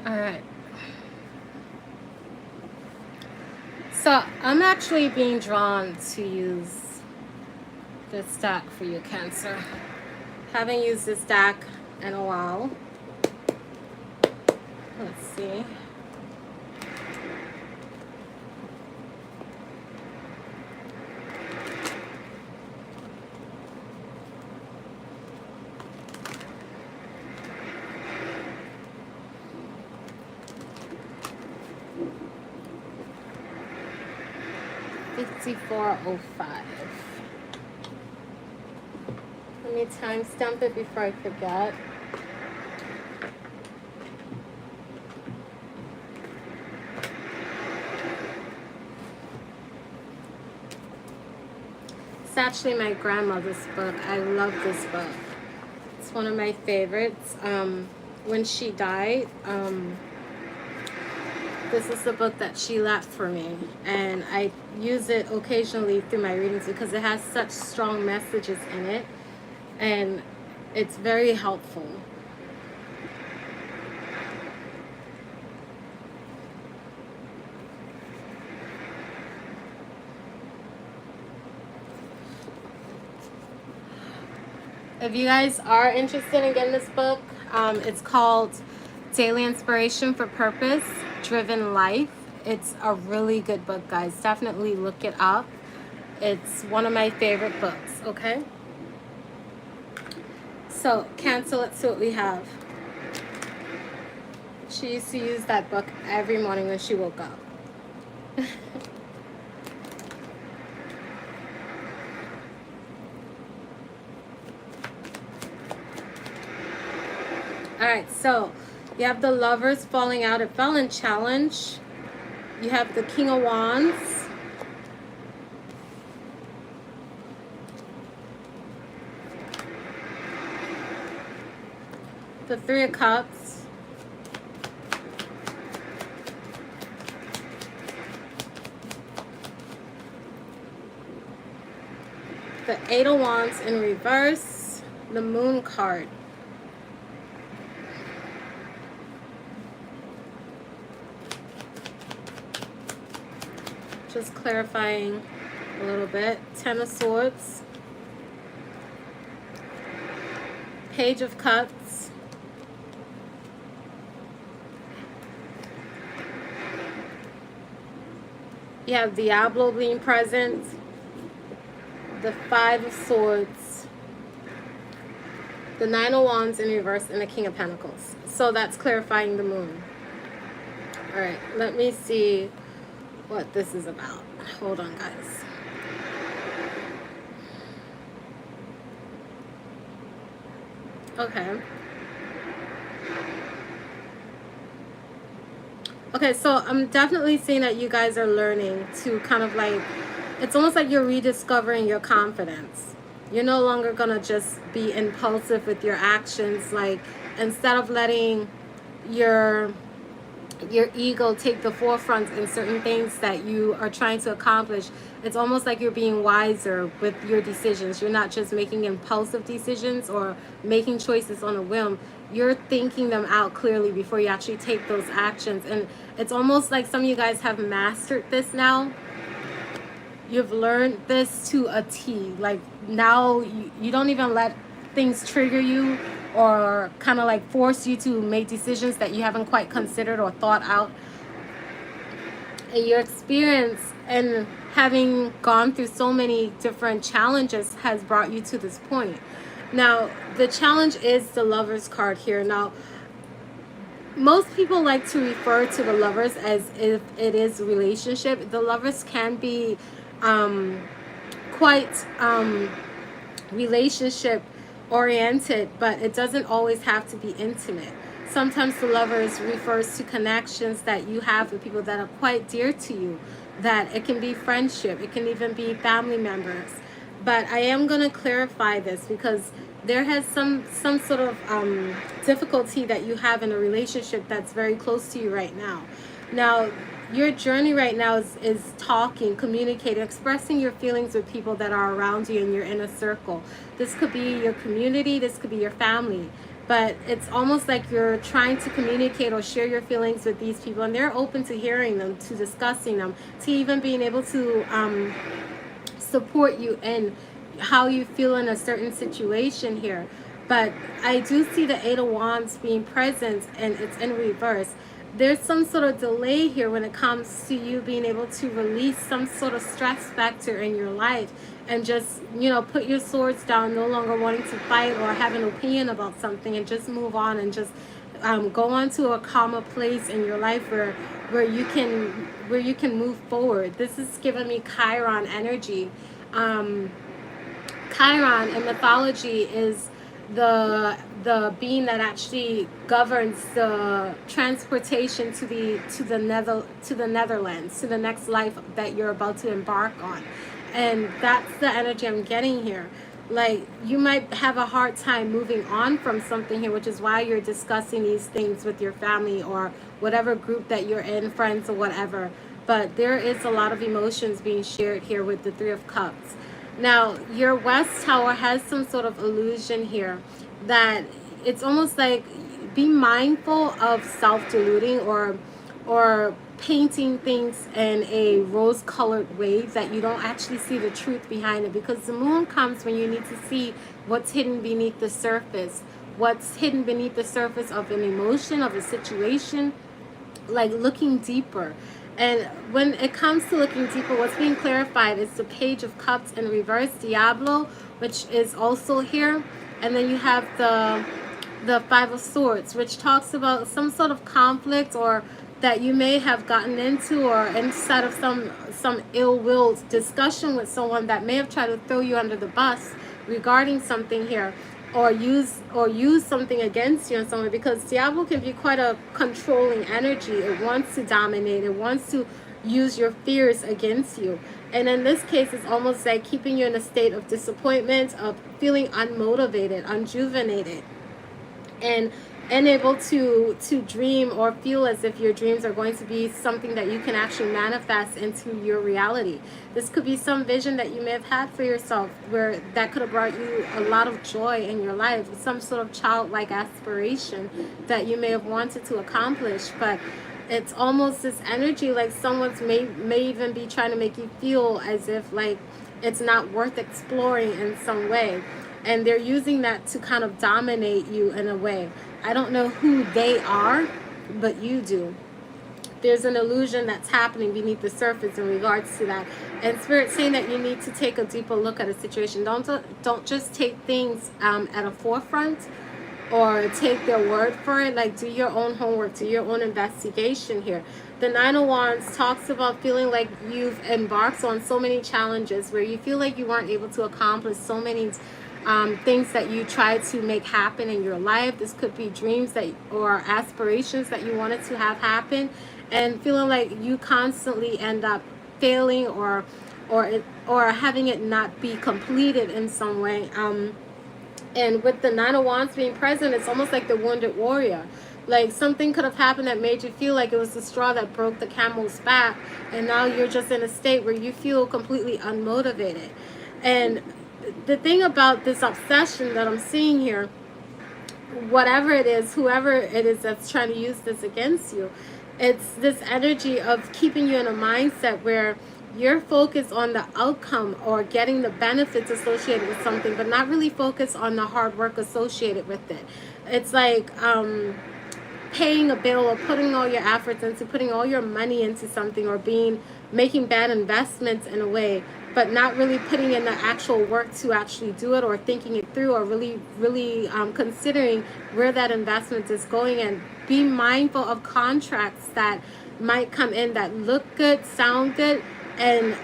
All right. So I'm actually being drawn to use this deck for you, Cancer. Haven't used this deck in a while. Let's see. 𝐵𝐶405. Let me timestamp it before I forget. It's actually my grandmother's book. I love this book. It's one of my favorites. When she died, this is the book that she left for me, and I use it occasionally through my readings because it has such strong messages in it, and it's very helpful. If you guys are interested in getting this book, it's called Daily Inspiration for Purpose Driven Life. It's a really good book, guys. Definitely look it up. It's one of my favorite books, okay? So, Cancer, let's see what we have. She used to use that book every morning when she woke up. All right, so you have the Lovers falling out. It fell in challenge. You have the King of Wands. The Three of Cups. The Eight of Wands in reverse. The Moon card. Just clarifying a little bit. Ten of Swords. Page of Cups. You have Diablo being present. The Five of Swords. The Nine of Wands in reverse, and the King of Pentacles. So that's clarifying the Moon. All right, let me see what this is about. Hold on, guys. Okay. Okay, so I'm definitely seeing that you guys are learning to kind of like, it's almost like you're rediscovering your confidence. You're no longer gonna just be impulsive with your actions. Like, instead of letting your ego take the forefront in certain things that you are trying to accomplish, it's almost like you're being wiser with your decisions. You're not just making impulsive decisions or making choices on a whim. you're thinking them out clearly before you actually take those actions. And it's almost like some of you guys have mastered this now. You've learned this to a T. Like now you don't even let things trigger you or kind of like force you to make decisions that you haven't quite considered or thought out. And your experience and having gone through so many different challenges has brought you to this point. Now, the challenge is the Lovers card here. Now, most people like to refer to the Lovers as if it is a relationship. The Lovers can be quite relationship oriented, but it doesn't always have to be intimate. Sometimes the Lovers refers to connections that you have with people that are quite dear to you, that it can be friendship, it can even be family members. But I am going to clarify this because there has some sort of difficulty that you have in a relationship that's very close to you right now. Now, your journey right now is talking, communicating, expressing your feelings with people that are around you in your inner circle. This could be your community, this could be your family. But it's almost like you're trying to communicate or share your feelings with these people, and they're open to hearing them, to discussing them, to even being able to support you in how you feel in a certain situation here. But I do see the Eight of Wands being present, and it's in reverse. There's some sort of delay here when it comes to you being able to release some sort of stress factor in your life and just, you know, put your swords down, no longer wanting to fight or have an opinion about something, and just move on and just go on to a calmer place in your life where you can move forward. This is giving me Chiron energy. Chiron in mythology is the being that actually governs the transportation to the Netherlands, to the next life that you're about to embark on. And that's the energy I'm getting here. Like, you might have a hard time moving on from something here, which is why you're discussing these things with your family or whatever group that you're in, friends or whatever. But there is a lot of emotions being shared here with the Three of Cups. Now, your West Tower has some sort of illusion here that it's almost like be mindful of self-deluding or painting things in a rose-colored way that you don't actually see the truth behind it, because the moon comes when you need to see what's hidden beneath the surface, what's hidden beneath the surface of an emotion, of a situation, like looking deeper. And when it comes to looking deeper, what's being clarified is the Page of Cups in reverse, Diablo, which is also here. And then you have the Five of Swords, which talks about some sort of conflict or that you may have gotten into, or instead of some ill-willed discussion with someone that may have tried to throw you under the bus regarding something here, or use something against you in some way, because Diablo can be quite a controlling energy. It wants to dominate. It wants to use your fears against you. And in this case, it's almost like keeping you in a state of disappointment, of feeling unmotivated, unjuvenated, and unable to dream or feel as if your dreams are going to be something that you can actually manifest into your reality. This could be some vision that you may have had for yourself where that could have brought you a lot of joy in your life, some sort of childlike aspiration that you may have wanted to accomplish. But it's almost this energy like someone's may even be trying to make you feel as if like it's not worth exploring in some way. And they're using that to kind of dominate you in a way. I don't know who they are, but you do. There's an illusion that's happening beneath the surface in regards to that. And Spirit's saying that you need to take a deeper look at a situation. Don't just take things at a forefront or take their word for it. Like, do your own homework, do your own investigation here. The Nine of Wands talks about feeling like you've embarked on so many challenges where you feel like you weren't able to accomplish so many things that you tried to make happen in your life. This could be dreams that or aspirations that you wanted to have happen, and feeling like you constantly end up failing or having it not be completed in some way. And with the Nine of Wands being present, it's almost like the wounded warrior. Like something could have happened that made you feel like it was the straw that broke the camel's back, and now you're just in a state where you feel completely unmotivated. And the thing about this obsession that I'm seeing here whatever it is, whoever it is that's trying to use this against you, it's this energy of keeping you in a mindset where you're focused on the outcome or getting the benefits associated with something, but not really focused on the hard work associated with it. It's like paying a bill or putting all your efforts into, putting all your money into something, or making bad investments in a way, but not really putting in the actual work to actually do it, or thinking it through, or really considering where that investment is going. And be mindful of contracts that might come in that look good, sound good, and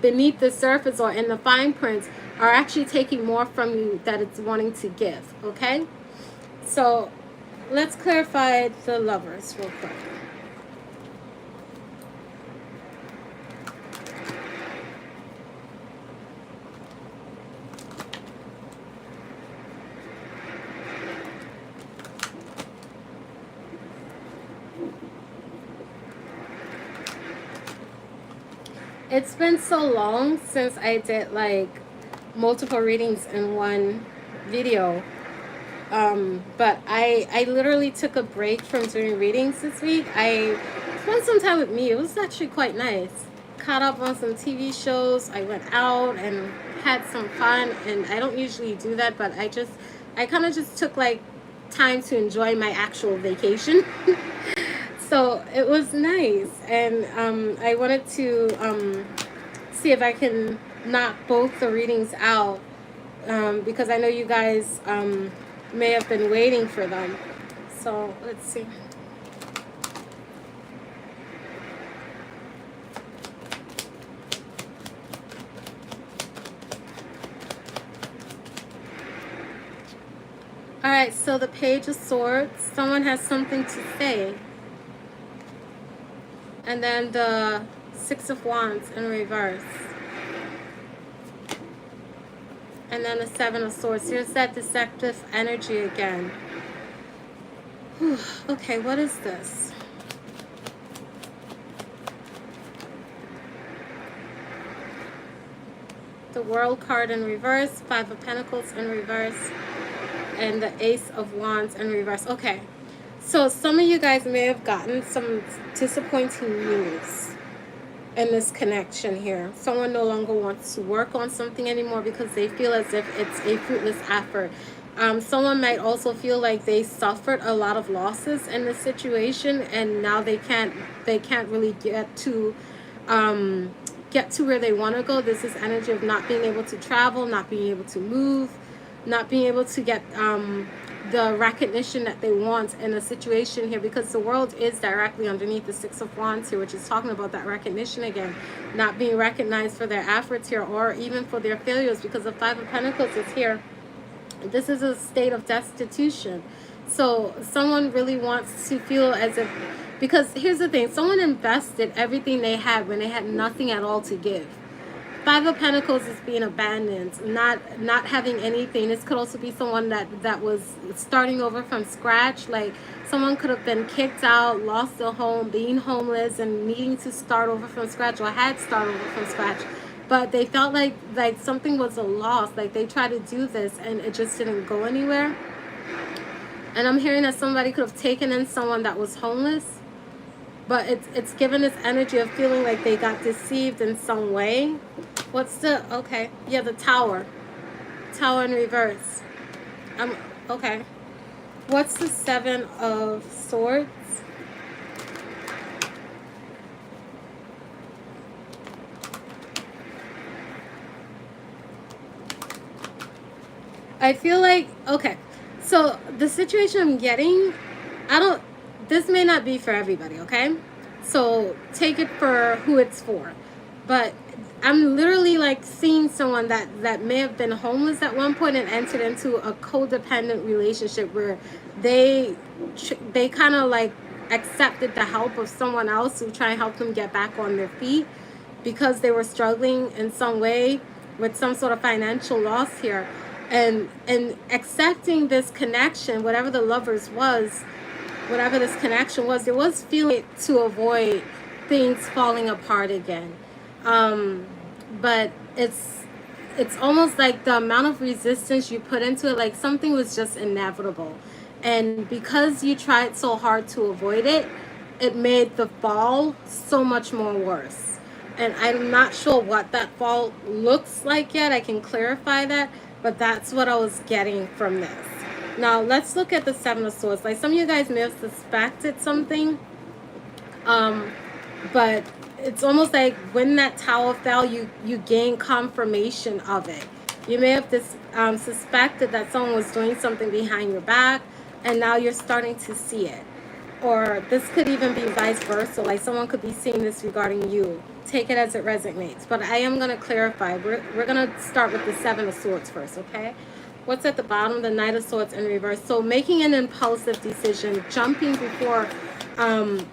beneath the surface or in the fine prints are actually taking more from you that it's wanting to give. Okay, so let's clarify the Lovers real quick. It's been so long since I did like multiple readings in one video. But I literally took a break from doing readings this week. I spent some time with me. It was actually quite nice. Caught up on some TV shows. I went out and had some fun. And I don't usually do that, but I kind of just took like time to enjoy my actual vacation. So it was nice, and I wanted to see if I can knock both the readings out, because I know you guys may have been waiting for them. So let's see. All right, so the Page of Swords, someone has something to say. And then the Six of Wands in reverse. And then the Seven of Swords. Here's that deceptive energy again. Whew. Okay, what is this? The World card in reverse. Five of Pentacles in reverse. And the Ace of Wands in reverse. Okay. So some of you guys may have gotten some disappointing news in this connection here. Someone no longer wants to work on something anymore because they feel as if it's a fruitless effort. Someone might also feel like they suffered a lot of losses in this situation, and now they can't really get to where they want to go. This is energy of not being able to travel, not being able to move, not being able to get the recognition that they want in a situation here, because the World is directly underneath the Six of Wands here, which is talking about that recognition again, not being recognized for their efforts here, or even for their failures, because the Five of Pentacles is here. This is a state of destitution. So someone really wants to feel as if, because here's the thing, someone invested everything they had when they had nothing at all to give. Five of Pentacles is being abandoned, not having anything. This could also be someone that was starting over from scratch. Like someone could have been kicked out, lost their home, being homeless, and needing to start over from scratch, or had started over from scratch. But they felt like something was a loss. Like they tried to do this and it just didn't go anywhere. And I'm hearing that somebody could have taken in someone that was homeless. But it's given this energy of feeling like they got deceived in some way. What's the, okay, yeah, the Tower. Tower in reverse. Okay. What's the Seven of Swords? I feel like, okay, so the situation I'm getting, this may not be for everybody, okay? So take it for who it's for. But I'm literally like seeing someone that may have been homeless at one point and entered into a codependent relationship where they kind of like accepted the help of someone else to try and help them get back on their feet because they were struggling in some way with some sort of financial loss here. And accepting this connection, whatever the Lovers was, whatever this connection was, there was feeling to avoid things falling apart again. But it's it's almost like the amount of resistance you put into it, like something was just inevitable. And because you tried so hard to avoid it, it made the fall so much more worse. And I'm not sure what that fall looks like yet. I can clarify that, but that's what I was getting from this. Now, let's look at the Seven of Swords. Like, some of you guys may have suspected something, but it's almost like when that tower fell, you gain confirmation of it. You may have suspected that someone was doing something behind your back, and now you're starting to see it. Or this could even be vice versa, like someone could be seeing this regarding you. Take it as it resonates. But I am going to clarify. We're going to start with the Seven of Swords first, okay? What's at the bottom? The Knight of Swords in reverse. So making an impulsive decision, jumping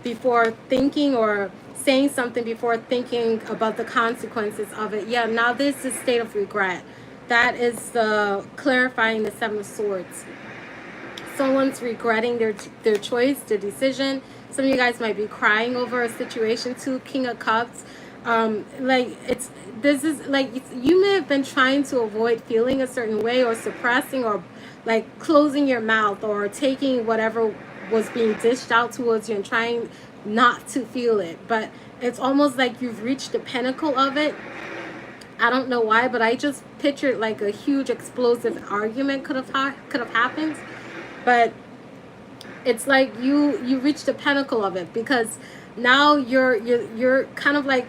before thinking, or saying something before thinking about the consequences of it. Yeah, now there's a state of regret. That is the clarifying the Seven of Swords. Someone's regretting their choice, their decision. Some of you guys might be crying over a situation too. King of Cups. This is like you may have been trying to avoid feeling a certain way, or suppressing, or like closing your mouth, or taking whatever was being dished out towards you and trying not to feel it. But it's almost like you've reached the pinnacle of it. I don't know why, but I just pictured like a huge explosive argument could have happened. But it's like you reach the pinnacle of it, because now you're kind of like,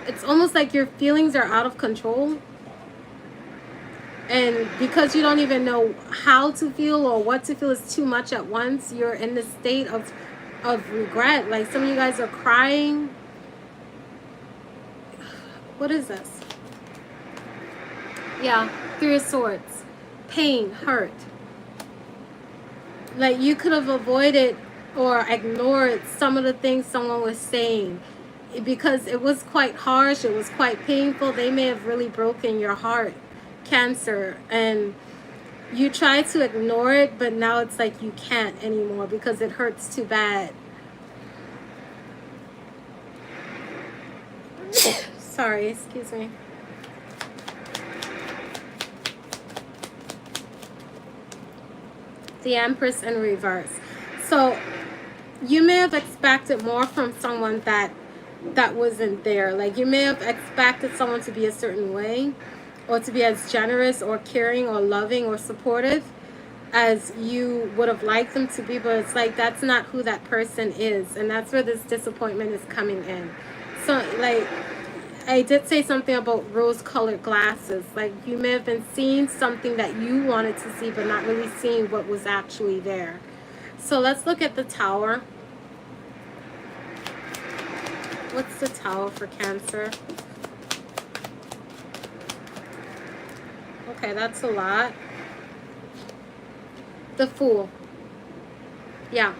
it's almost like your feelings are out of control, and because you don't even know how to feel or what to feel, is too much at once. You're in the state of regret. Like some of you guys are crying. What is this? Yeah, Three of Swords. Pain, hurt. Like you could have avoided or ignored some of the things someone was saying, because it was quite harsh, it was quite painful. They may have really broken your heart, Cancer, and you try to ignore it, but now it's like you can't anymore because it hurts too bad. Sorry, excuse me. The Empress in reverse. So you may have expected more from someone that wasn't there. Like you may have expected someone to be a certain way, or to be as generous or caring or loving or supportive as you would have liked them to be, but it's like that's not who that person is, and that's where this disappointment is coming in. So like I did say something about rose-colored glasses. Like you may have been seeing something that you wanted to see, but not really seeing what was actually there. So let's look at the Tower. What's the Tower for Cancer? Okay, that's a lot. The Fool. Yeah.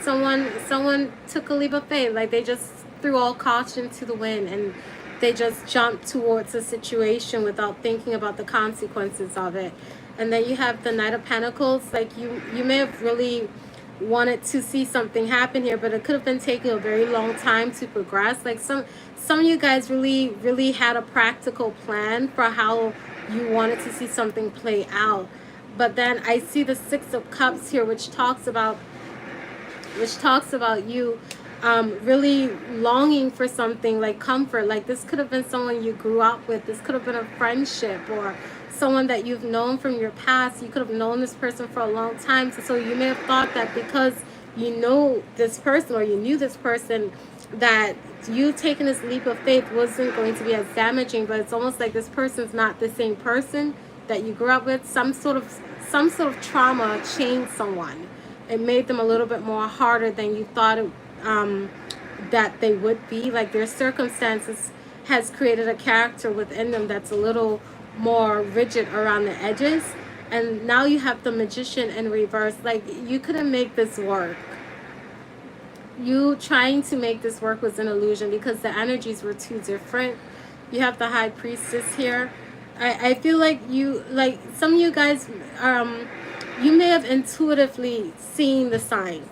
Someone took a leap of faith. Like they just threw all caution to the wind, and they just jumped towards a situation without thinking about the consequences of it. And then you have the Knight of Pentacles. Like you may have really wanted to see something happen here, but it could have been taking a very long time to progress. Like some of you guys really had a practical plan for how you wanted to see something play out. But then I see the Six of Cups here, which talks about you really longing for something like comfort. Like this could have been someone you grew up with. This could have been a friendship, or someone that you've known from your past. You could have known this person for a long time. So you may have thought that because you know this person, or you knew this person, that you taking this leap of faith wasn't going to be as damaging. But it's almost like this person's not the same person that you grew up with. Some sort of trauma changed someone. It made them a little bit more harder than you thought it that they would be. Like their circumstances has created a character within them that's a little more rigid around the edges. And now you have the Magician in reverse. Like you couldn't make this work. You trying to make this work was an illusion, because the energies were too different. You have the High Priestess here. I feel like some of you guys you may have intuitively seen the signs.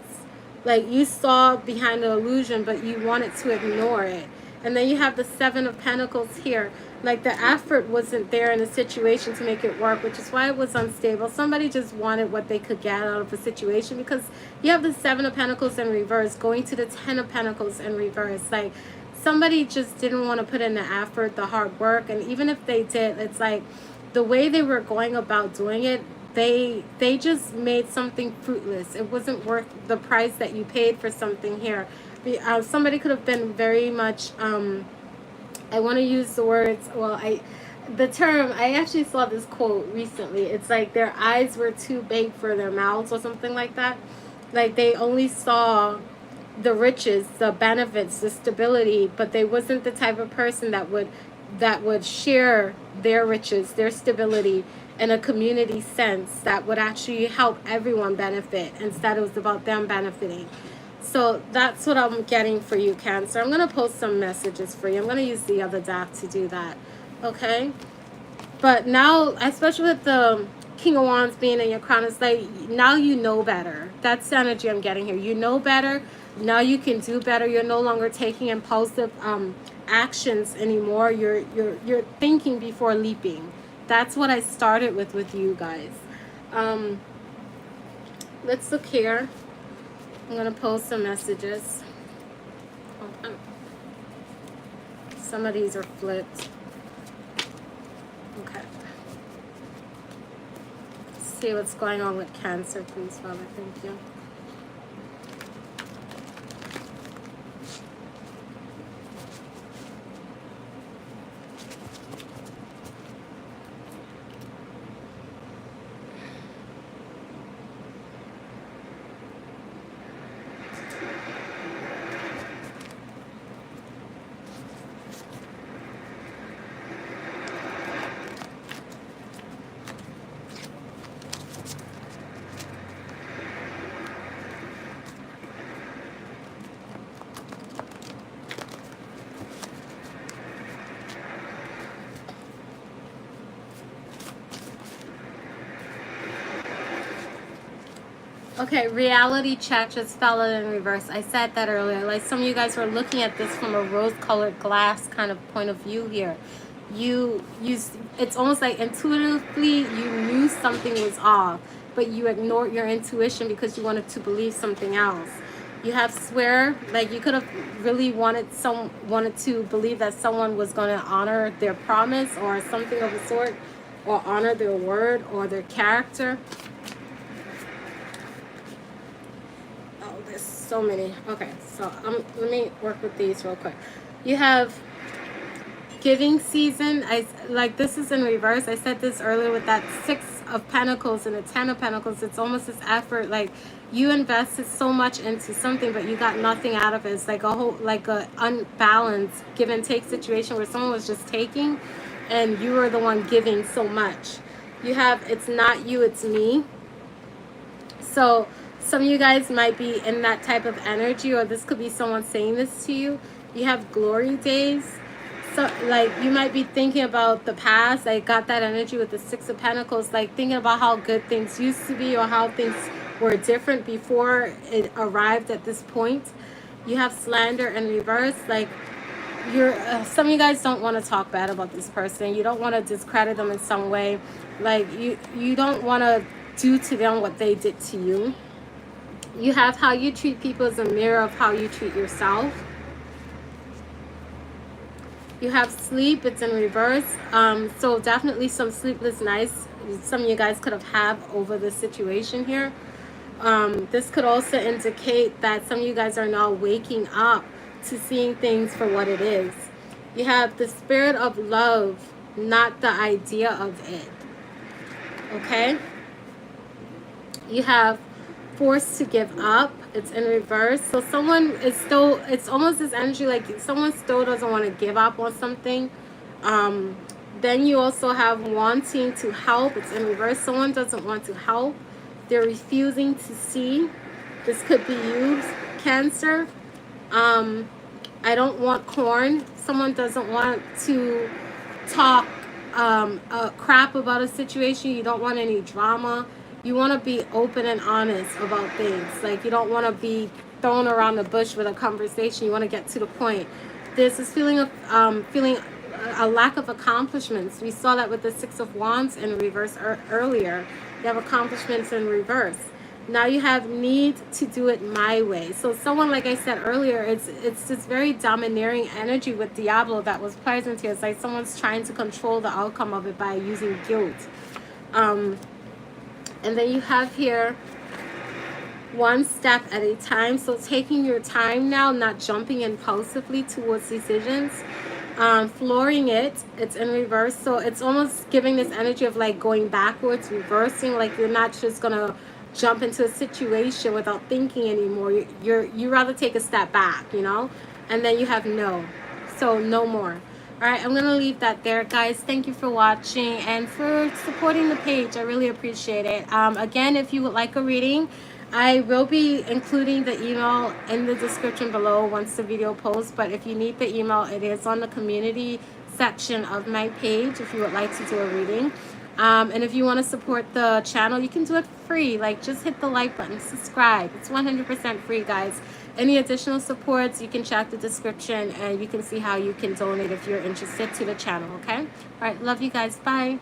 Like you saw behind the illusion, but you wanted to ignore it. And then you have the Seven of Pentacles here. Like the effort wasn't there in the situation to make it work, which is why it was unstable. Somebody just wanted what they could get out of the situation, because you have the 7 of Pentacles in reverse going to the 10 of Pentacles in reverse. Like somebody just didn't want to put in the effort, the hard work. And even if they did, it's like the way they were going about doing it, they just made something fruitless. It wasn't worth the price that you paid for something here. Somebody could have been very much I want to use the words, well, the term, I actually saw this quote recently. It's like their eyes were too big for their mouths or something like that. Like they only saw the riches, the benefits, the stability, but they wasn't the type of person that would share their riches, their stability in a community sense that would actually help everyone benefit. Instead, it was about them benefiting. So that's what I'm getting for you, Cancer. I'm going to post some messages for you. I'm going to use the other deck to do that. Okay? But now, especially with the King of Wands being in your crown, it's like now you know better. That's the energy I'm getting here. You know better. Now you can do better. You're no longer taking impulsive actions anymore. You're thinking before leaping. That's what I started with you guys. Let's look here. I'm going to post some messages. Some of these are flipped. Okay. Let's see what's going on with Cancer, please, Father. Thank you. Okay, reality check just fell in reverse. I said that earlier. Like some of you guys were looking at this from a rose-colored glass kind of point of view here. It's almost like intuitively you knew something was off, but you ignored your intuition because you wanted to believe something else. You have swear, like you could have really wanted to believe that someone was going to honor their promise or something of the sort, or honor their word or their character. So many. Okay, so let me work with these real quick. You have giving season. This is in reverse. I said this earlier with that 6 of Pentacles and the 10 of Pentacles. It's almost this effort, like you invested so much into something but you got nothing out of it. It's like a unbalanced give and take situation where someone was just taking and you were the one giving so much. You have it's not you, it's me. So some of you guys might be in that type of energy, or this could be someone saying this to you. You have glory days. So like you might be thinking about the past. I got that energy with the 6 of Pentacles, like thinking about how good things used to be or how things were different before it arrived at this point. You have slander in reverse. Like some of you guys don't want to talk bad about this person. You don't want to discredit them in some way. Like you don't want to do to them what they did to you. You have how you treat people as a mirror of how you treat yourself. You have sleep, it's in reverse. So definitely some sleepless nights some of you guys could have over this situation here. This could also indicate that some of you guys are now waking up to seeing things for what it is. You have the spirit of love, not the idea of it. Okay? You have forced to give up, it's in reverse. So someone is still, it's almost this energy like someone still doesn't want to give up on something. Then you also have wanting to help, it's in reverse. Someone doesn't want to help, they're refusing to see. This could be you, Cancer. I don't want corn. Someone doesn't want to talk crap about a situation. You don't want any drama. You want to be open and honest about things. Like you don't want to be thrown around the bush with a conversation. You want to get to the point. There's this feeling of feeling a lack of accomplishments. We saw that with the Six of Wands in reverse earlier. You have accomplishments in reverse. Now you have need to do it my way. So someone, like I said earlier, it's this very domineering energy with Diablo that was present here. It's like someone's trying to control the outcome of it by using guilt. And then you have here one step at a time. So taking your time now, not jumping impulsively towards decisions. Flooring it, it's in reverse. So it's almost giving this energy of like going backwards, reversing, like you're not just gonna jump into a situation without thinking anymore. You rather take a step back, you know. And then you have no, so no more. All right, I'm gonna leave that there, guys. Thank you for watching and for supporting the page. I really appreciate it. Again, if you would like a reading, I will be including the email in the description below once the video posts. But if you need the email, it is on the community section of my page if you would like to do a reading. And if you want to support the channel, you can do it free. Like, just hit the like button, subscribe. It's 100% free, guys. Any additional supports, you can check the description and you can see how you can donate if you're interested to the channel, okay? All right, love you guys. Bye.